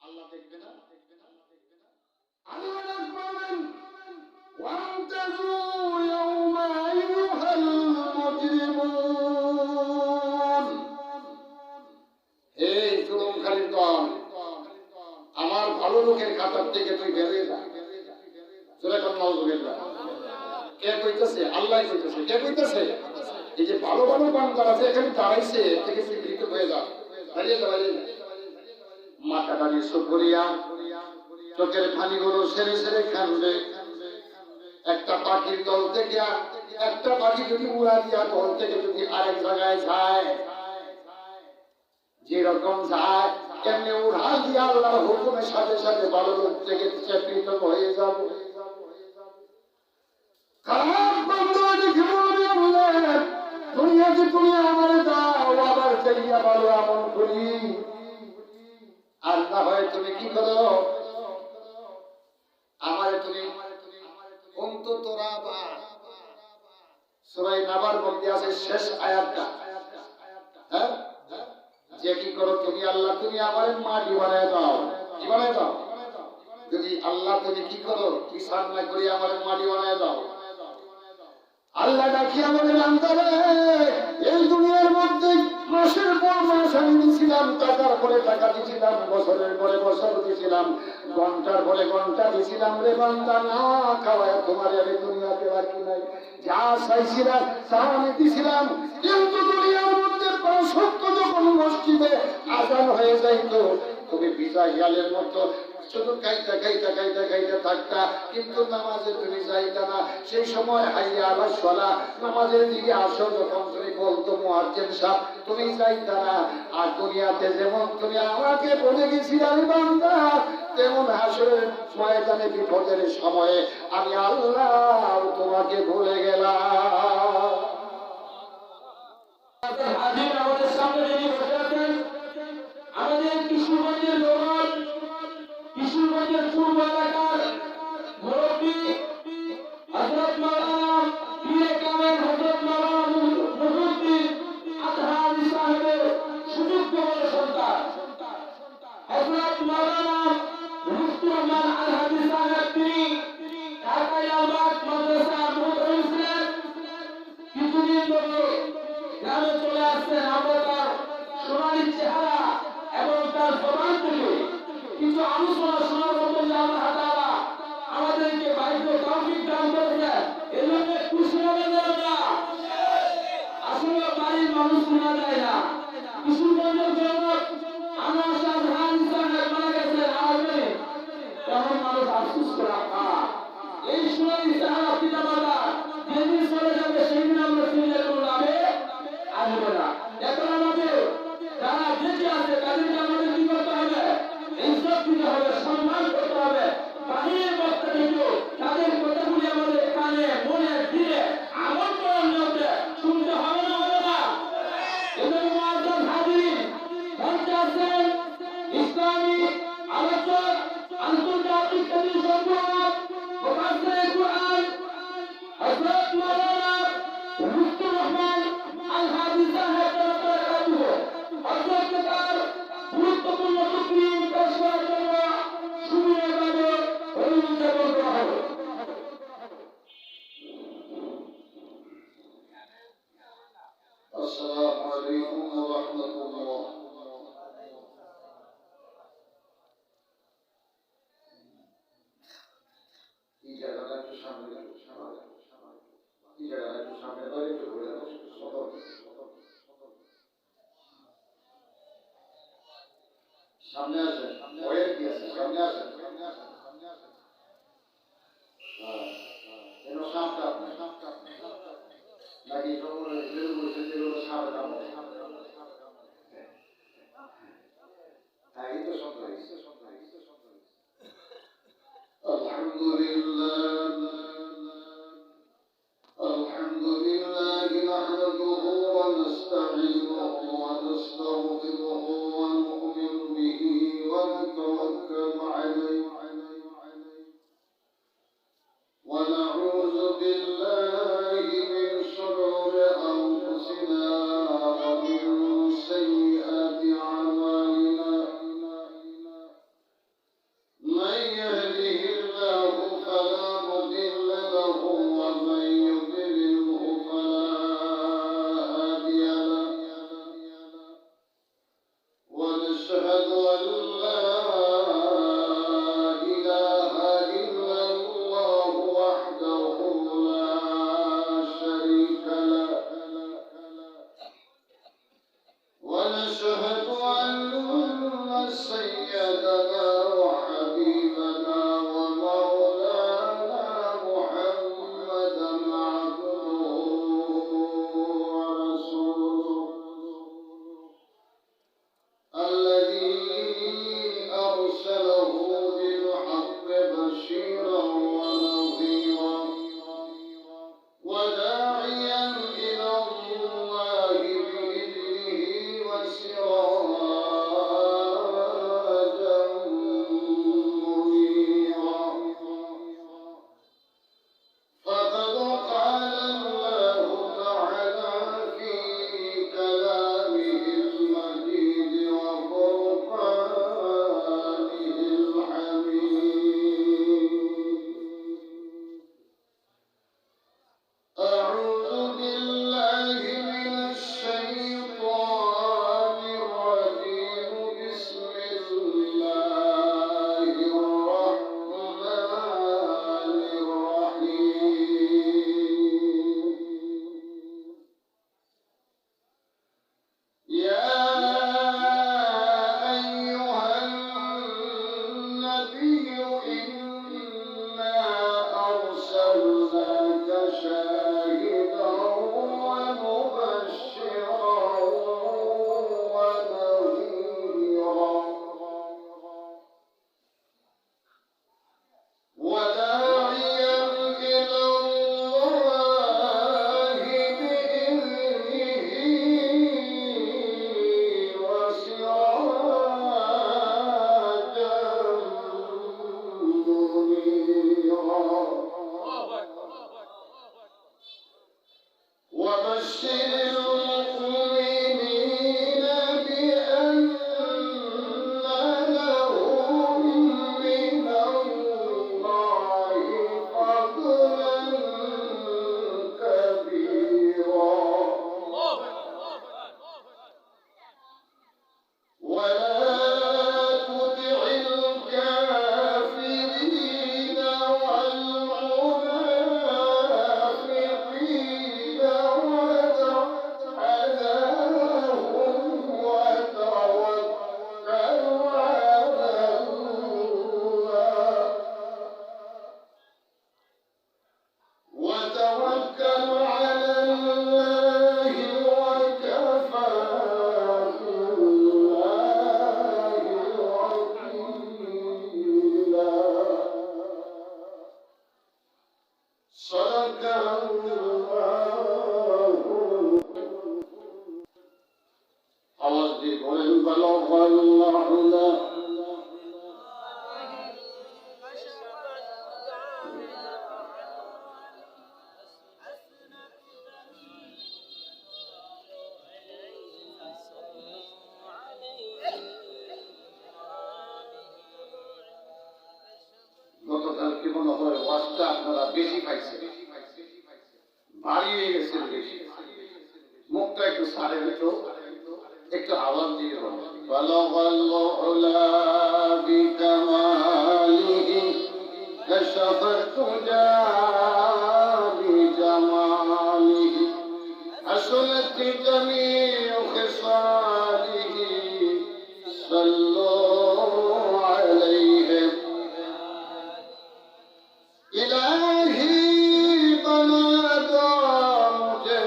আল্লাহ দেখবে না? আল্লাহ বলেন ওয়ান্তাজু ইয়াউমা আইয়ুহাল মুজরিমুন, হে জুলুমকারীর দল, আমার ভালো লোকের খাতার থেকে তুই বেরিয়ে যা। সূরা নাউযুবিল্লাহ। কে কইতেছে? আল্লাহ কইতেছে। কে কইতেছে? এই যে ভালো ভালো বান্দারা আছে এখানে দাঁড়াইছে থেকে স্বীকৃত হয়ে যা, দাঁড়িয়ে যা, দাঁড়িয়ে যা। মাথাটা নিচু করিয়া চোখের পানিগুলো সেরে সেরে কান্দে। একটা পাখির দল থেকে একটা পাখি যদি উড়া দিয়া দল থেকে যদি আরেক জায়গায় যায়, যেরকম যায় কেমনি উড়া দিয়া আল্লাহর হুকুমের সাথে সাথে ভালো লোক থেকে পৃথক হয়ে যাবো। খারাপ বান্দা দেখে বলবে দুনিয়াতে তুমি আমার দাও, আবার চাইয়া ভালো আমল করি। আর না হয় তুমি কি করো, আমার তুমি অন্তত তোরা সূরা নাবার মধ্যে আছে শেষ আয়াতটা, হ্যাঁ, যে কি করো তুমি আল্লাহ তুমি আমার মাটি বানায় দাও। কি বানায় দাও? যদি আল্লাহ তুমি কি করো, কি সাধনা করি আমার মাটি বানায় দাও। আল্লাহ ডাকি আমাদের বান্দারে, এই দুনিয়ার মধ্যে মাসের পর মাস আমি দিয়েছিলাম, টাকার পরে টাকা দিয়েছিলাম, বছরের পরে বছর দিয়েছিলাম, ঘন্টার পরে ঘন্টা দিয়েছিলাম। রে বান্দা, না খাওয়ায় তোমার আমি দুনিয়াতে রাখি নাই। যা চাইছিলাম তা আমি দিয়েছিলাম, কিন্তু দুনিয়ার মধ্যে 5 ওয়াক্ত যখন মসজিদে আজান হয়ে যাইতো, তুমি বিজয় গিয়ালের মতো শুধু খাইতে খাইতে খাইতে খাইতে থাকতা, কিন্তু নামাজে তুমি যাইতা না। সেই সময় হাইয়া আবার সলা নামাজের দিকে আসো, যখন তুমি বলতো মুয়াজ্জিন সাহেব, তুমি যাইতা না। আর দুনিয়াতে যেমন তুমি আমাকে বলে গেছিলে বান্দা, তেমন হাসরের ময়দানে বিপদের সময়ে আমি আল্লাহ তোমাকে ভুলে গেলাম। আমাদের সামনে যিনি বসে আছেন, আমাদের কিশোরগঞ্জের লোক, কিশোরগঞ্জের পূর্ব এলাকার মুরব্বী হযরত মাওলানা পীরে কামেল হযরত মাওলানা মুফতি আজহারি সাহেবের সুযোগ্য বড় সন্তান হযরত মাওলানা মুফতি রহমান আল-হাদি সাহেব, তিনি ঢাকা আলবাগ মাদ্রাসার মুহতামিম ছিলেন। কিছুদিন ধরে গ্রামে চলে আসছেন। আমরা তার সোনালী চেহারা এবং তার জবান থেকে কিছু আলোচনা শোনার মতো আল্লাহ তাআলা আমাদেরকে বাইরে তৌফিক দান করেছেন। এজন্য খুশি হবেন না, আসলে বাড়ির মানুষ শোনা যায় না। কিশোরগঞ্জের জনক আমার শাহজাহান সাহেব মারা গেছেন, আসবে তখন মানুষ আফসোস করা। এই সোনালী চেহারা পিতা মাতা যেদিন চলে যাবে সেদিন আমরা চিনলে কোনো লাভে আসবে না। এখন আমাদের যারা বেঁচে আছে তাদেরকে আমাদের কি করতে হবে? ইজ্জত দিতে হবে, সম্মান করতে হবে। বাহিরের বক্তা কিন্তু তাদের কথাগুলি আমাদের কানে মনে দিলে আমল করার নিয়তে শুনতে হবে না, হবে না? এজন্য মুআজ্জাজ হাজিরিন, মঞ্চে আছেন ইসলামী আলোচক, আন্তর্জাতিক কাজী সম্পাদক, মুফাসসির কুরআন হযরত মাওলানা মুফতি রহমান আল-হাদি সাহেব হযরত তার গুরুত্বপূর্ণ সুপ্রিম পেশ করার জন্য সুবিনয়ভাবে অনুরোধ করা হবে। আসসালামু আলাইকুম ওয়া রাহমাতুল্লাহ। এই জায়গাটা একটু সামনে, এই জায়গাটা একটু সামনে ধরে একটু ঘুরে সামনে আসেন, ওয়ের কি আছে, সামনে আসেন, কেন সামটা আপনার নাকি সকলে যেগুলো বলছেন যেগুলো সামনে দাম, হ্যাঁ এই তো শব্দ, আলহামদুলিল্লাহ আলহামদুলিল্লাহ নাহমাদুহু ওয়া নাস্তাঈনুহু ওয়া নাস্তাগফিরুহু ওয়া নু'মিনু বিহি ওয়া নাতাওয়াক্কালু আলাইহি ওয়া নাউযু বিল্লাহি মিন শুরুরি আনফুসিনা ওয়া মিন সাইয়্যাতি আ'মালিনা ونشهد أن لا إله إلا الله وحده لا شريك له ونشهد أن سيدنا وحبيبنا ومولانا محمدا عبده ورسوله الذي أرسله بالحق بشيرا ونذيرا وداعيا إلى الله بإذنه وسراجا منيرا فقد قال الله تعالى في كلامه المجيد وفرقانه الحميد أعوذ بالله من الشيطان الرجيم بسم الله الرحمن الرحيم يا أيها النبي إنا أرسلناك شاهدا ومبشرا ونذيرا وداعيا إلى الله بإذنه وسراجا منيرا وبشر المؤمنين بأن لهم من الله فضلا كبيرا ولا تطع الكافرين والمنافقين ودع أذاهم وتوكل على الله وكفى بالله وكيلا صدق الله আওয়াজ দিয়ে বলেন بلغ العلا গতকালকে মনে হয় ওয়াজটা আপনারা বেশি পাইছেন, ভারী হয়ে গেছেন বেশি। মুখটা একটু সারে হইতো, একটু আওয়াজ দিয়ে বলেন বালাগাল উলা বিকামালিহি কাশাফাত তুজা বিজামালিহি حسنت جميع خصاله صلوا عليه إلهي بنا دو مجھے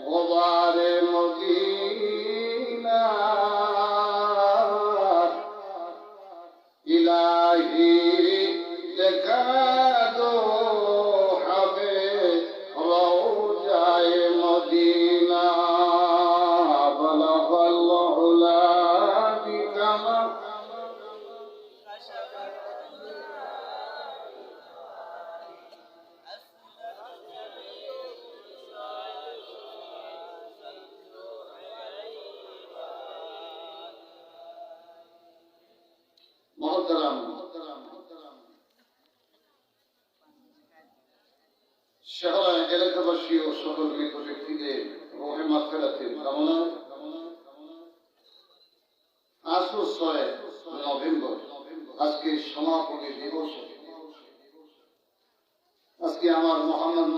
غبار مدینہ إلهي دکھا دو ہمیں روضہ مدینہ بلغ العلا بکمال محترم শহরের এলাকাবাসী ও সকল মৃত ব্যক্তিদের রহে মাগফিরাতের কামনা আজকে আমার মহামান্য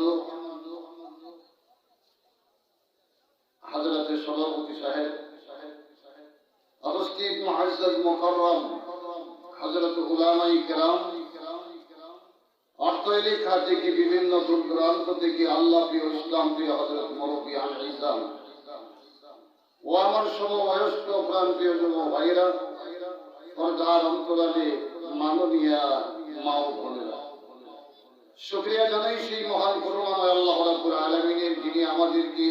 হযরতের সভাপতি সাহেব অবস্থিত মুআজ্জাজ মুকাররম হযরত উলামায়ে কেরাম অর্থ লেখা থেকে বিভিন্ন দূর দূরান্ত থেকে আল্লাহ প্রিয় ইসলাম প্রিয় হযরত মুরব্বী আল ইসলাম ও আমার সমবয়স্ক প্রান্তীয় যুব ভাইরা পর্দার অন্তরালে মাননীয়া মা ও বোনেরা, শুকরিয়া জানাই সেই মহান করুণাময় আল্লাহ রাব্বুল আলামিনের, যিনি আমাদেরকে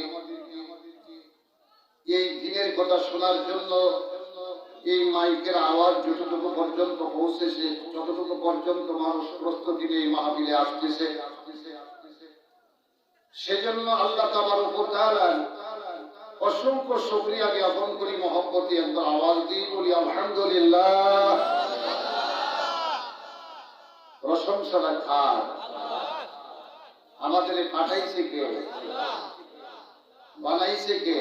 এই দিনের কথা শোনার জন্য এই মাইকের আওয়াজ যতটুকু পর্যন্ত পৌঁছেছে, যতটুকু পর্যন্ত মানুষ প্রস্তুতি নিয়ে মাহফিলে আসতেছে, সেজন্য আল্লাহ তাবারক ওয়া তাআলা অসংখ্য শুকরিয়া জ্ঞাপন করি। মহব্বতে একবার আওয়াজ দিয়ে বলি আলহামদুলিল্লাহ। প্রশংসাটা কার? আমাদের পাঠাইছে কে? বানাইছে কে?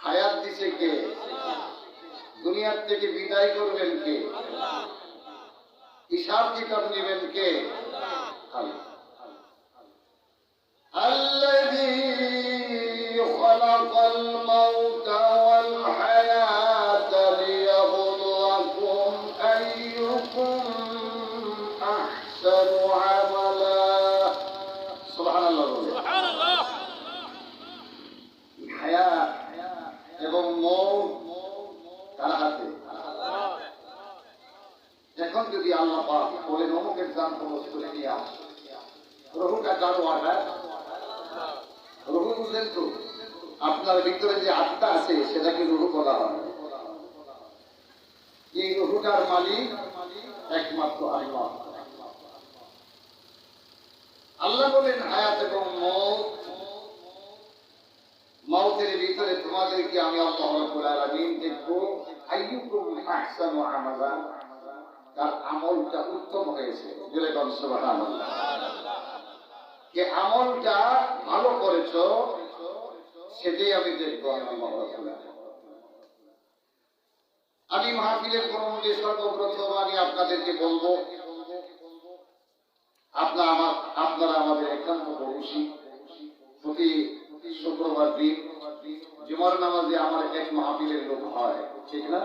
হায়াত দিছে কে? দুনিয়ার থেকে বিদায় করবেন কে? হিসাব কিতাব নেবেন কে? আল্লাহ। الذي خلق الموت والحياة ليبلوكم أيكم أحسن عملا سبحان الله سبحان الله حياة এবং মৌত কার হাতে? এখন যদি আল্লাহ পাক বলেন অমুকের জান কবজ করে নিয়ে আস, রুহটা কার ওয়াটা? রুহু বুঝলেন তো? আপনার ভিতরে যে আত্মা আছে সেটাকে রুহু বলা হয়। এই রুহুটার মালিক একমাত্র আল্লাহ। আল্লাহ বলেন হায়াত এবং মৌত, মৌতের ভিতরে তোমাদেরকে আমি আল্লাহ রাব্বুল আলামিন দেখব আইয়ুকুম আহসানু আমালা, তার আমলটা উত্তম হয়েছে। বলে বল সুবহানাল্লাহ। যে আমলটা ভালো করেছো সেটাই আমি দেখবো আল্লাহ রাব্বুল আলামিন। আমি মাহফিলের প্রথমে সর্বপ্রথম আমি আপনাদেরকে বলবো, আপনারা আমাদের একান্ত পড়োশী। প্রতি শুক্রবার দিন জুমার নামাজে আমার এক মাহফিলের লোক হয়, ঠিক না?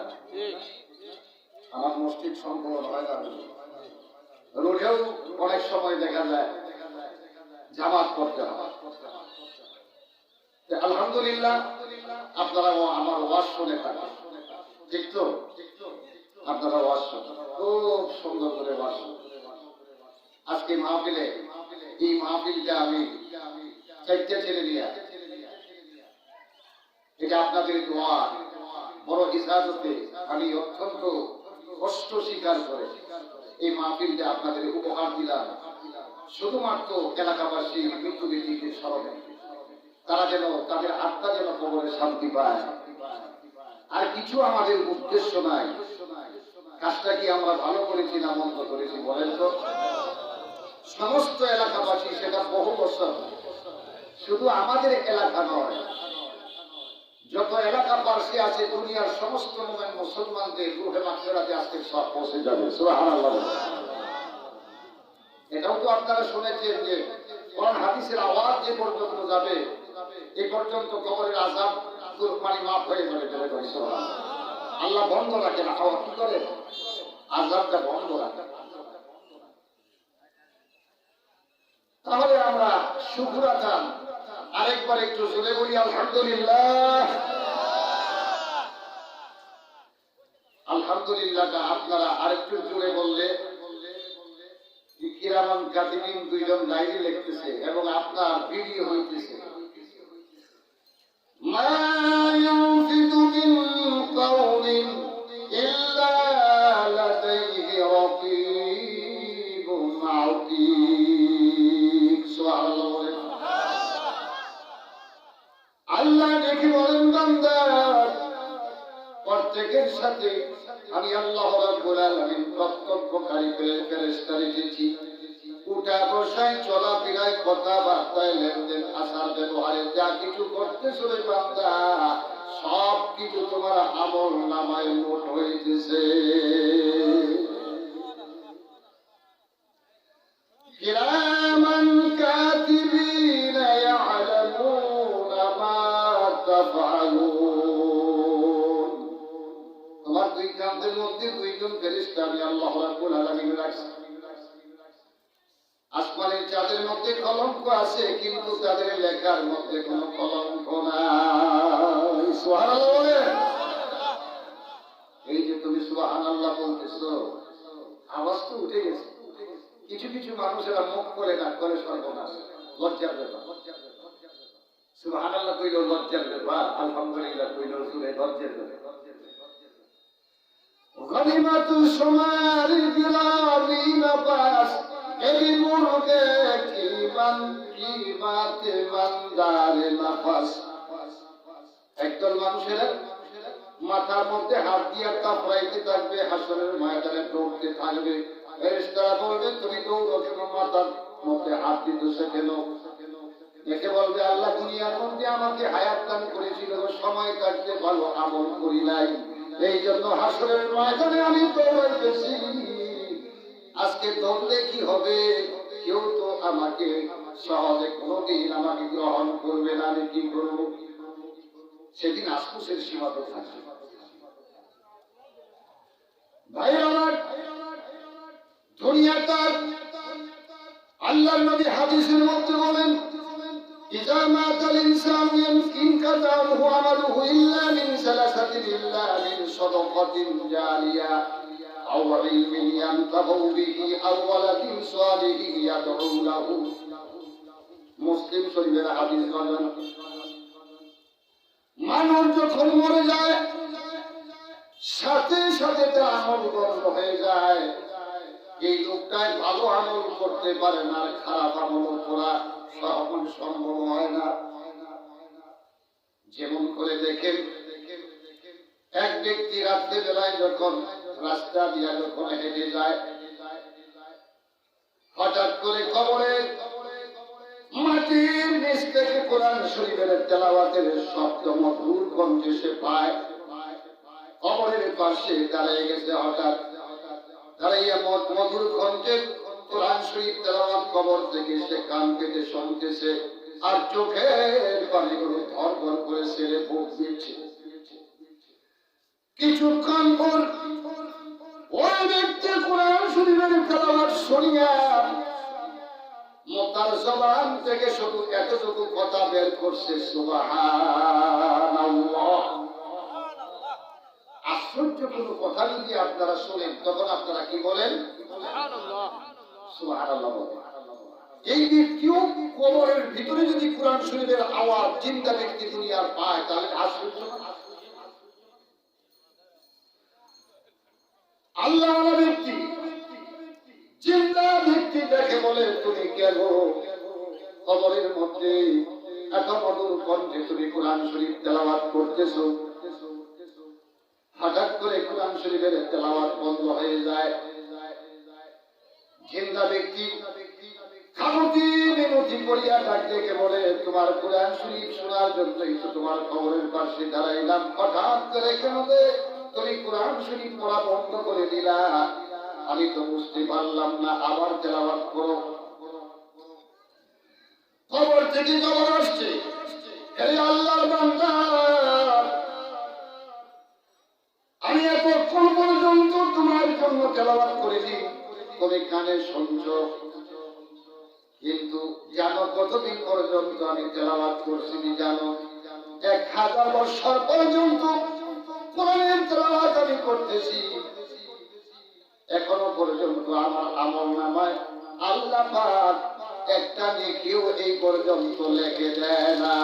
আমার মসজিদ সম্পূর্ণ হয় না, রোজেও অনেক সময় দেখা যায় জামাত করতে হয়। আলহামদুলিল্লাহ আপনারা আমার ওয়াজ শুনে থাকেন, ঠিক তো? আপনারা ওয়াজ শুনে খুব সুন্দর করে ওয়াজ শুনে। আজকে মাহফিলে এই মাহফিলটা আমি চাইতে ছেড়ে দিয়া, এটা আপনাদের দোয়া বড় ইজাজতে আমি অত্যন্ত কষ্ট স্বীকার করে এই মাহফিলটা আপনাদের উপহার দিলাম, শুধুমাত্র এলাকাবাসী মৃত্যু ব্যক্তিকে স্মরণে, তারা যেন তাদের আত্মা যেন কবরে শান্তি পায়। আর কিছু আমাদের উদ্দেশ্য নাই। কাজটা কি আমরা ভালো করেছি না মন্দ করেছি বলেন তো? সমস্ত এলাকাবাসী সেটা বহু বছর, শুধু আমাদের এলাকা নয়, যত এলাকাবাসী আছে দুনিয়ার সমস্ত মুসলমানদের রূহে মাগফিরাতে আজকে সব পৌঁছে যাবে। সুবহানাল্লাহ। এটাও তো আপনারা শুনেছেন যে কোরআন হাদিসের আওয়াজ যে পর্যন্ত যাবে এই পর্যন্ত কবরের আযাব মাফ হয়ে যাবে। আল্লাহ বন্ধ রাখে না, কি করে? আযাবটা বন্ধ রাখে। তাহলে আমরা শুকর আদান আরেকবার একটু জোরে বলি আলহামদুলিল্লাহ। আলহামদুলিল্লাহটা আপনারা আরেকটু জোরে বললে কিরামান কাতিবিন দুইজন ডায়েরি লিখতেছে এবং আপনার ভিডিও হইতেছে। মা ইয়ানফিদু মিন কাউলিন ইল্লা লাদাইহি রাকীবুন আতীদ। সুবহানাল্লাহ। আল্লাহ দেখি বলেন বান্দা, প্রত্যেকের সাথে আমি আল্লাহ রাব্বুল আলামিন প্রত্যক্ষকারী ফেরেশতা রেখেছি। উঠা বসায়, চলাফেরায়, কথাবার্তায়, লেনদেন, আচার ব্যবহারে যা কিছু করতেছো রে বান্দা, সব কিছু তোমার আমল নামায় নোট হইতেছে। তোমার দুই কাঁধের মধ্যে দুইজন ফেরেশতা আমি আল্লাহ রাব্বুল আলামিন রাখছি। আসমানের চাঁদের মধ্যে কলঙ্ক আছে, কিন্তু তাদের লেখার মধ্যে কোনো কলঙ্ক নাই। সুবহানাল্লাহ বলেন। এই যে তুমি সুবহানাল্লাহ বলতেছো, আওয়াজ তো উঠে গেছে। কিছু কিছু মানুষেরা মুখ করে না, করে সর্বনাশ, লজ্জার ব্যাপার। সুবহানাল্লাহ কইলেও লজ্জার ব্যাপার, আলহামদুলিল্লাহ কইলেও সুরে লজ্জার ব্যাপার। গনিমাতু সোমার বিলালি নাপাস এই মুরগে কিমাতে বান্দারে নাফাস। একদল মানুষেরা মাথার মধ্যে হাত দিয়ে কাপড়াইতে থাকবে, হাসরের ময়দানে দৌড়তে থাকবে। ফেরেশতারা বলবে তুমি দৌড়ো কেন, মাথার মধ্যে হাত দিতেছো কেন? দেখে বলবে আল্লাহ দুনিয়ার মধ্যে আমাকে হায়াত দান করেছিল, সময় থাকতে ভালো আমল করি নাই, এই জন্য হাসরের ময়দানে আমি দৌড়াইতেছি। আজকে দৌড়লে কি হবে? কেউ তো আমাকে সহজে কোনোদিন আমাকে গ্রহণ করবে না, আমি কি করবো? সেদিন আফসোসের সীমা তো থাকবে। ভাই আমার, দুনিয়াটা আল্লাহর নবী হাদিসের মধ্যে বলেন ইজা মাতাল ইনসানু ইনকাতা আনহু আমালুহু ইল্লা মিন সালাসাতিন ইল্লা মিন সাদাকাতিন জারিয়া আও ইলমিন ইয়ানতাফু বিহি আও ওয়ালাদিন সালিহিন ইয়াদউ লাহু। মুসলিম শরীফের হাদিস বলেন মানুষ যখন মরে যায় সাথে সাথে তার আমল বন্ধ হয়ে যায়। এই লোকটাই ভালো আমল করতে পারে না, খারাপ আমল করা সহজ সম্ভব হয় না। যেমন করে দেখেন, এক ব্যক্তি রাত্রে বেলায় যখন রাস্তা দিয়া যখন হেঁটে যায়, হঠাৎ করে কবরের মাটির নিচ থেকে কোরআন শরীফের তেলাওয়াতের শব্দ মধুর কণ্ঠে সে পায়। কবরের পাশে দাঁড়িয়ে গেছে, হঠাৎ দাঁড়াইয়া মধুর কণ্ঠে কোরআন শরীফ তেলাওয়াত কবর থেকে সে কান পেতে শুনতেছে, আর চোখের পানিগুলো ধর ধর করে ছেড়ে বুক দিচ্ছে। কিছুক্ষণ পর ওই ব্যক্তি কোরআন শরীফের তেলাওয়াত শুনিয়া তার জবান থেকে শুধু এতটুকু কথা বের করছে, সুবহানাল্লাহ। আশ্চর্য কোনো কথা যদি আপনারা শোনেন, তখন আপনারা কি বলেন? সুবহানাল্লাহ বলেন। এই ব্যক্তিও কবরের ভিতরে যদি কোরআন শরীফের আওয়াজ চিন্তা ব্যক্তি দুনিয়ার পায়, তাহলে আশ্চর্য। আল্লাহ ব্যক্তি চিন্তা ব্যক্তি দেখে বলে তুমি কেন কবরের মধ্যে এত মধুর কণ্ঠে তুমি কোরআন শরীফ তেলাওয়াত করতেছো? হঠাৎ করে কোরআন শরীফের তেলাওয়াত বন্ধ হয়ে যায়। চিন্তা ব্যক্তি খামতি মিনতি করিয়া ডাক ডেকে বলে তোমার কোরআন শরীফ শোনার জন্যই তো তোমার কবরের পাশে দাঁড়াইলাম, হঠাৎ করে কেন তুমি কোরআন শরীফ পড়া বন্ধ করে দিলা? আমি তো বুঝতে পারলাম না, আবার তেলাওয়াত করো। কবর থেকে খবর আসছে, হে আল্লাহর বান্দা, আমি এতক্ষণ পর্যন্ত তোমার জন্য তেলাওয়াত করেছি, তুমি কানে শুনছো, কিন্তু জানো কতদিন পর্যন্ত আমি তেলাওয়াত করছি? জানো 1000 বছর পর্যন্ত কোরআনের তেলাওয়াত আমি করতেছি। এখনো পর্যন্ত আমার আমলনামায় আল্লাহ পাক একটা নেকিও এই পর্যন্ত লিখে দেয় না।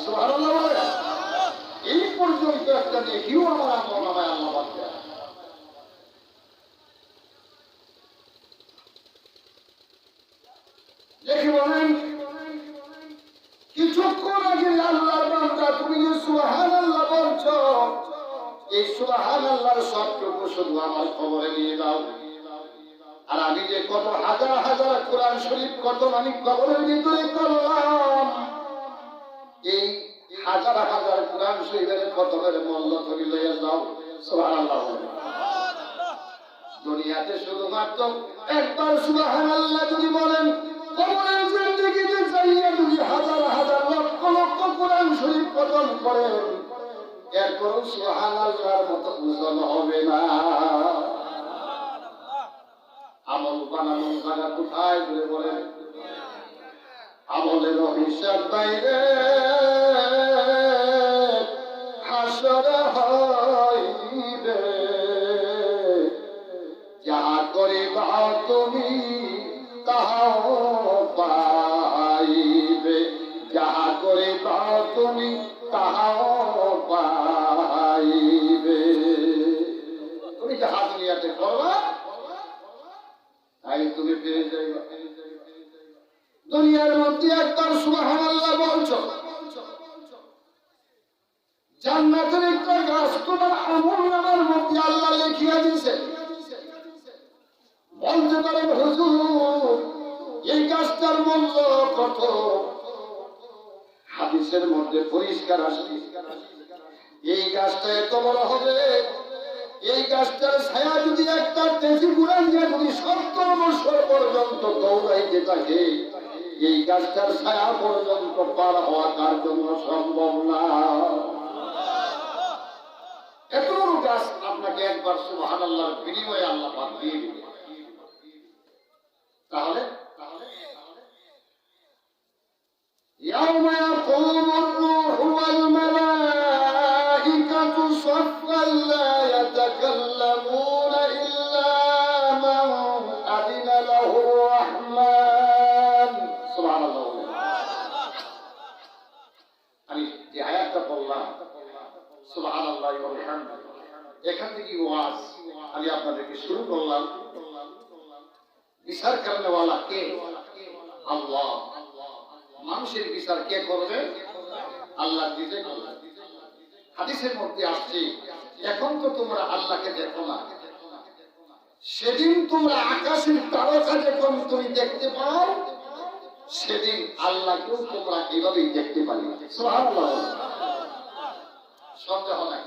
সুবহানাল্লাহ বলে, এই পর্যন্ত একটা নেকিও আমার আমলনামায় আল্লাহ পাক দেয় না। দেখি বলেন, কিছুক্ষণ আগে আল্লাহর বান্দা তুমি যে সুবহানাল্লাহ বলছো, এই সুবহানাল্লাহর সবটুকু শুধু আমার খবরে নিয়ে দাও। আর আমি যে কত হাজার হাজার কোরআন শরীফ কত আমি কবরের ভিতরে করলাম, এই হাজার হাজার কোরআন শরীফের খতমের মূল্য তুমি লইয়া যাও। সুবহানাল্লাহ। দুনিয়াতে শুধুমাত্র একবার সুবহানাল্লাহ যদি বলেন, কবরের জিন্দেগিতে চাইয়া যদি হাজার হাজার লক্ষ লক্ষ কোরআন শরীফ কদম করেন, এরপরও সুবহানাল্লাহর মতো ওজন হবে না। আমল বানানোর জায়গা কোথায় বলে বলেন? আমলের হিসাব বাইরে হাসর হইবে, যাহা করিবা তুমি তাহাও পাইবে, যাহা করিবা তুমি তাহাও পাইবে। তুমি যাহা দুনিয়াতে করবা তাই তুমি পেয়ে যাইবা। দুনিয়ার মধ্যে একবার সুবহানাল্লাহ বলছো, জান্নাতের একটা গাছ তোমার আমলনামার মধ্যে আল্লাহ লিখিয়া দিয়েছে। বলতে পারেন হুজুর এই গাছটার মূল্য কত? হাদিসের মধ্যে পরিষ্কার আসছে এই গাছটা এত বড় হবে, এই গাছটার ছায়া যদি একটা তেজি বুড়ান দিয়ে যদি 70 বছর পর্যন্ত দৌড়াইতে থাকে, এই গাছটার ছায়া পর্যন্ত পার হওয়া কার জন্য সম্ভব না। এত বড় গাছ আপনাকে একবার সুবহানাল্লাহর বিনিময়ে আল্লাহ পাক দিয়ে দিবে। তাহলে يوم يقوم الروح والملائكة صفا لا يتكلمون إلا من أذن له الرحمن سبحان الله। আমি যে আয়াতটা বললাম সুবহানাল্লাহি ওয়া বিহামদিহি, এখান থেকে ওয়াজ আমি আপনাদেরকে শুরু করলাম। বিচার করনেওয়ালা কে? আল্লাহ। মানুষের বিচার কে করবে? আল্লাহ নিজে করবে। হাদিসের মধ্যে আসছে এখন তো তোমরা আল্লাহকে দেখো না, সেদিন তোমরা আকাশের তারকা যখন তুমি দেখতে পাও সেদিন আল্লাহকেও তোমরা এভাবেই দেখতে পারি। সুবহানাল্লাহ। সন্দেহ নাই।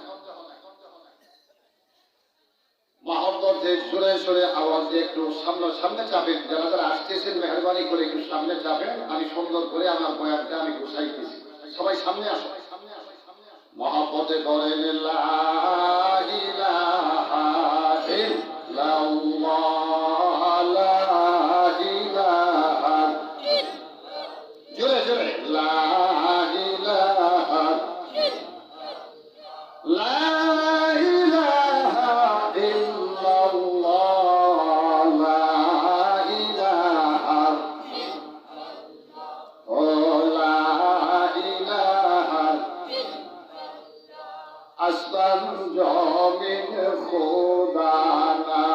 মহব্বতের জোরে সোরে আওয়াজ দিয়ে একটু সামনে যাবেন, যারা যারা আসতেছেন মেহরবানি করে একটু সামনে যাবেন। আমি সুন্দর করে আমার বয়ানটা আমি গুছাইতেছি, সবাই সামনে আসো। মহব্বতে বলেন লা ইলাহা ইল্লাল্লাহ, লা ইলাহা, জোরে জোরে লা ইলাহা, লা জমিন খোদানা,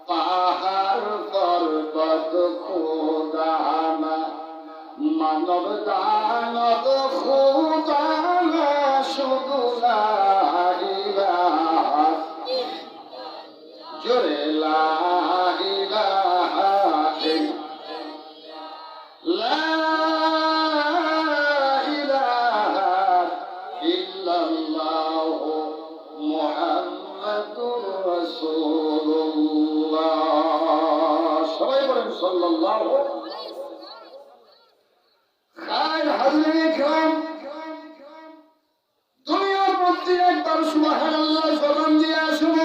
পাহাড় পর্বত খোদানা, মানব দানব খোদানা, শুধু লা ইলাহা, জোরে লা ইলাহা ইল্লাল্লাহ, সবাই বলেন সাল্লাল্লাহু খায়র। হাজিরিন কিরাম, দুনিয়ার মধ্যে একবার সুবহানাল্লাহ জবান দিয়ে আসুন।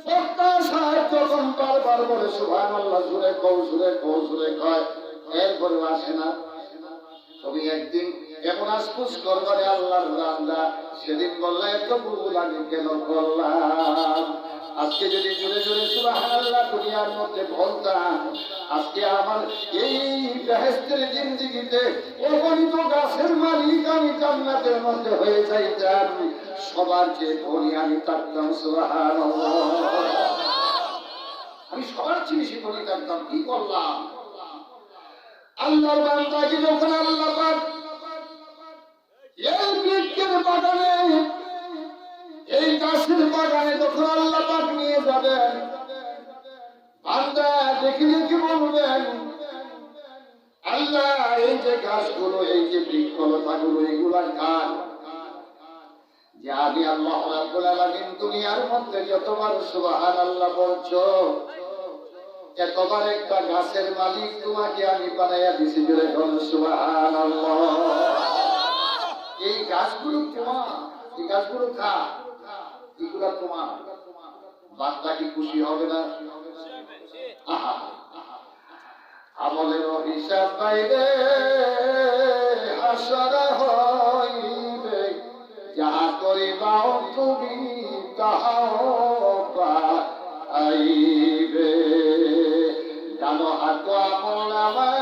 প্রত্যাশা যখন বারবার বলে সুবহানাল্লাহ, জুড়ে কৌশলে কৌশলে কয়, এরপরে আসে না। তুমি একদিন এমন আসপুস করবারে আল্লাহর বান্দা, সেদিন বললা এত ভুল আমি কেন করলাম? আজকে যদি জোরে জোরে সুবহানাল্লাহ দুনিয়ার মধ্যে বলতাম, আজকে আমার এই বেহেশতের জিন্দেগিতে অগণিত গাছের মালিক আমি জান্নাতের মধ্যে হয়ে যাইতাম, সবার চেয়ে ধনী আমি থাকতাম। সুবহানাল্লাহ। আমি সবার চেয়ে বেশি ধনী থাকতাম। কি করলাম? আল্লাহর বান্দাকে যখন আল্লাহ পাক এই বৃক্ষের বাগানে, এই গাছের বাগানে যখন আল্লাহ পাক নিয়ে যাবেন, বান্দা দেখে দেখে বলবেন, আল্লাহ এই যে গাছগুলো, এই যে বৃক্ষলতাগুলো, এগুলার কাজ যে আমি আল্লাহ রাব্বুল আলামিন দুনিয়ার মধ্যে যতবার সুবহানাল্লাহ বলছো, এতবার একটা গাছের মালিক তোমাকে আমি বানাইয়া দিছি। জোরে বল সুবহানাল্লাহ। এই গাছগুলো তোমার, এই গাছগুলো খা, এগুলা তোমার। বান্দা কি খুশি হবে না? আহা, আমলের হিসাব বাইরে হাসরা হইবে, যাহা করিবাও তুমি তাহাও পাইবে। জানো হাত আমল আমার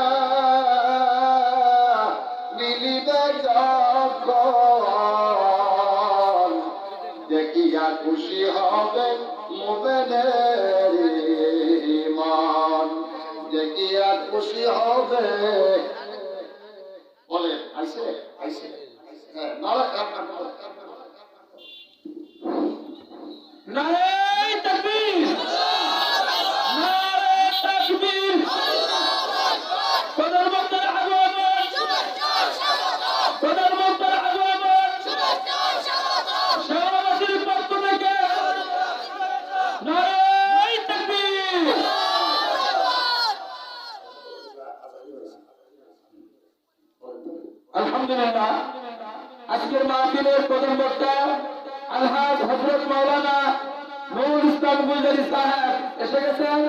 মিলিবে যখন, দেখিয়া খুশি হবে মুমিনের ঈমান, দেখিয়া খুশি হবে। বলে আইছে আইছে, হ্যাঁ নারা কান্না করে। নারে তাকবীর, নারে তাকবীর, প্রধানমন্ত্রী আগমন, প্রধানমন্ত্রী আগমন, শহরবাসীর পক্ষ থেকে নারে তাকবীর। আলহামদুলিল্লাহ, আজকের মাহফিলের প্রধান বক্তা আলহাজ হযরত মাওলানা নূর ইসলাম গুলজারি সাহেব এসে গেছেন।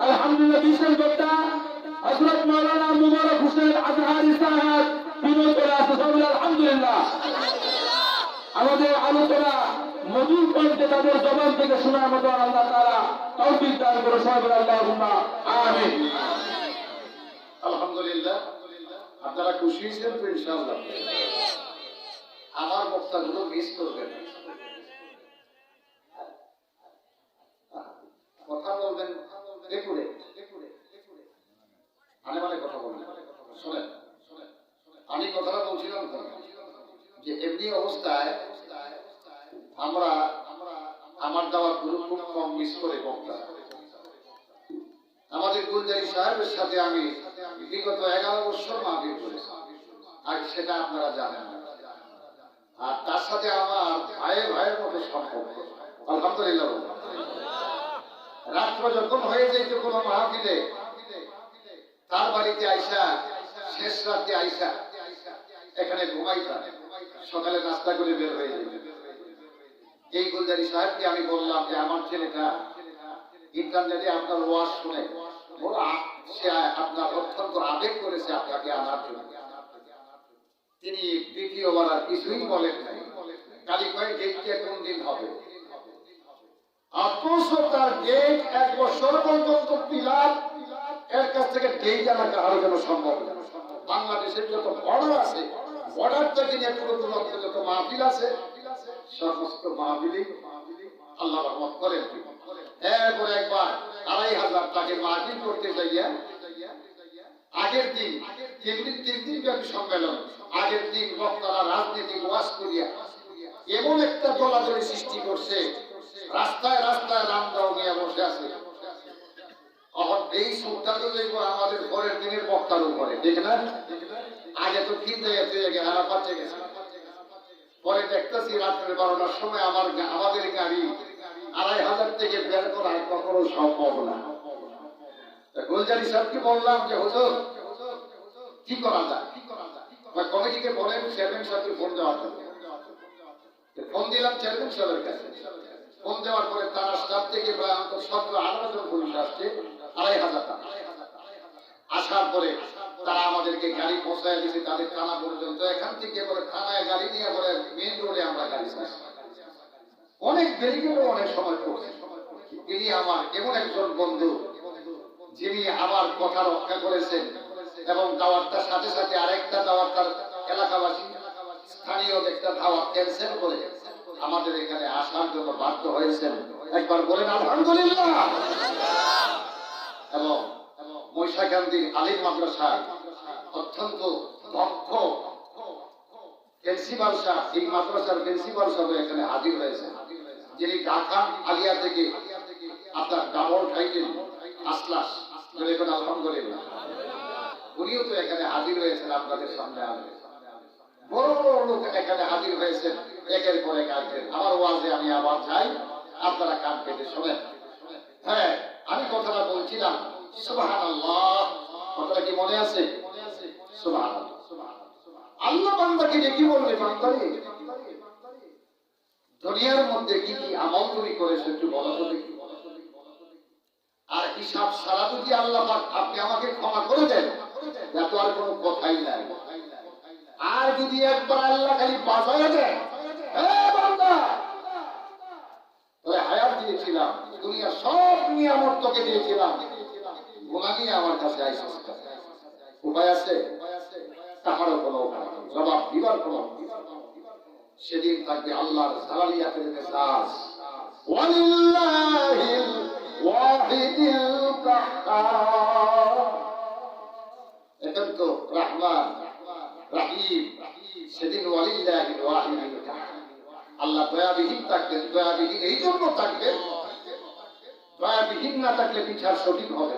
আলহামদুলিল্লাহ, বিশেষ বক্তা হযরত মাওলানা মুবারক হোসেন আজহারি সাহেব তিনিও চলে আসছেন। আলহামদুলিল্লাহ, আমাদের আলোচনা মধুর কণ্ঠে তাদের জবান থেকে শোনার মতো আল্লাহ তাআলা তৌফিক দান করে। সবাই বলে আল্লাহুম্মা আমিন। আলহামদুলিল্লাহ, আপনারা খুশি হয়েছেন তো ইনশাআল্লাহ? আমার বক্তাগুলো মিস করবেন, কথা বলবেন দেখুন, মানে মানে কথা বলবেন। শোনেন, আমি কথাটা বলছিলাম যে এমনি অবস্থায় আমরা আমার দেওয়ার গুরু খুব কম মিস করে বক্তা। আমাদের গুলজারি সাহেবের সাথে আমি বিগত 11 বছর মাহফিল করেছি, আর সেটা আপনারা জানেন না। আর তার সাথে আমার ভাইয়ের মতো সম্পর্ক। আলহামদুলিল্লাহ, রাত্র যখন হয়ে যেত কোনো মাহফিলে, তার বাড়িতে আইসা, শেষ রাতে আইসা এখানে ঘুমাইতাম, সকালে নাস্তা করে বের হয়ে যেত। এই গুলজারি সাহেবকে আমি বললাম যে আমার ছেলেটা ইন্টারনেটে আপনার ওয়াজ শুনে সে আপনার অত্যন্ত আবেগ করেছে আপনাকে আনার জন্য। তিনি দ্বিতীয়বার আর কিছুই বলেন নাই, কালী কয় ডেটটা কোন দিন হবে। অথচ তার ডেট 1 বছর পর্যন্ত পিলার, এর কাছ থেকে ডেট আনা কারো জন্য সম্ভব না। বাংলাদেশের যত বর্ডার আছে, বর্ডার থেকে নিয়ে পুরো যত মাহফিল আছে, সমস্ত মাহফিলই আল্লাহ রহমত করেন। এরপরে একবার 2500 টাকা মাহফিল করতে যাইয়া আগের দিন 3 দিন ব্যাপী সম্মেলন, আগের দিন বক্তারা রাজনীতিক ওয়াজ করিয়া এমন একটা দলাদলি সৃষ্টি করছে, রাস্তায় রাস্তায় রামদাও নিয়ে বসে আছে। এই সুরটা তো দেখবো আমাদের পরের দিনের বক্তার উপরে, ঠিক না? আগে তো কিনতে গেছে, পাচ্ছে গেছে। পরে দেখতেছি রাত্রে 12টার সময় আমাদের গাড়ি 2500 থেকে বের করা কখনো সম্ভব না। গুলজারি সাহেবকে বললাম যে হুজুর কি করা যায়, কমিটিকে বলেন চেয়ারম্যান সাহেবকে ফোন দেওয়ার জন্য। ফোন দিলাম চেয়ারম্যান সাহেবের কাছে। ফোন দেওয়ার পরে তারা স্টাফ থেকে প্রায় 17-18 জন পুলিশ আসছে, 2500 টাকা। আসার পরে তারা আমাদেরকে গাড়ি পৌঁছায় দিয়েছে তাদের থানা পর্যন্ত। এখান থেকে পরে থানায় গাড়ি নিয়ে পরে মেন রোডে আমরা গাড়ি চাই। অনেক দেরি করে অনেক সময় করছে। তিনি আমার এমন একজন বন্ধু যিনি আমার কথা রক্ষা করেছেন এবং দাওয়াতটার সাথে সাথে আরেকটা দাওয়াত তার এলাকাবাসী স্থানীয় একটা দাওয়াত ক্যান্সেল করে আমাদের এখানে আসার জন্য বাধ্য হয়েছেন। একবার বলেন আলহামদুলিল্লাহ। এবং মহিষাকান্দি আলিম মাদ্রাসায় অত্যন্ত দক্ষ প্রিন্সিপাল সাহেব, এই মাদ্রাসার প্রিন্সিপাল সাহেব এখানে হাজির হয়েছেন, যিনি ঢাকা আলিয়া থেকে আপনার ডাবল টাইটেল আসলাস বলেছেন। আলহামদুলিল্লাহ, উনিও তো এখানে হাজির হয়েছেন আপনাদের সামনে। বড় বড় লোক এখানে হাজির হয়েছেন, একের পর এক আসবেন। আমার ওয়াজে আমি আবার যাই, আপনারা কান পেতে শোনেন। হ্যাঁ, আমি কথাটা বলছিলাম সুবহানাল্লাহ, কথাটা কি মনে আছে? সুবহানাল্লাহ। আল্লাহ বান্দাকে ডেকে বলবে, বান্দারে দুনিয়ার মধ্যে কি কি আমল তুমি করেছো একটু বলো তো দেখি। আর হিসাব সারা যদি আল্লাহ পাক আপনি আমাকে ক্ষমা করে দেন, এত আর কোনো কথাই নাই। আর যদি একবার আল্লাহ খালি বাঁচায় দেন, বান্দা তোরে হায়াত দিয়েছিলাম, দুনিয়া সব নিয়ামত তোকে দিয়েছিলাম, গুনাহ নিয়ে আমার কাছে আইসিস, উপায় আছে? তাহারও কোনো উপায় নেই, জবাব দিবার কোনো। সেদিন থাকবে আল্লাহর জালালিয়াতের মেজাজ, ওয়ালিল্লাহিল ওয়াহিদিল কাহ্হার। এখন তো রহমান রহিম, সেদিন ওয়ালিল্লাহিল ওয়াহিদিল কাহ্হার। আল্লাহ দয়াবিহীন থাকবেন, দয়াবিহীন এই জন্য থাকবেন, দয়াবিহীন না থাকলে বিচার সঠিক হবে।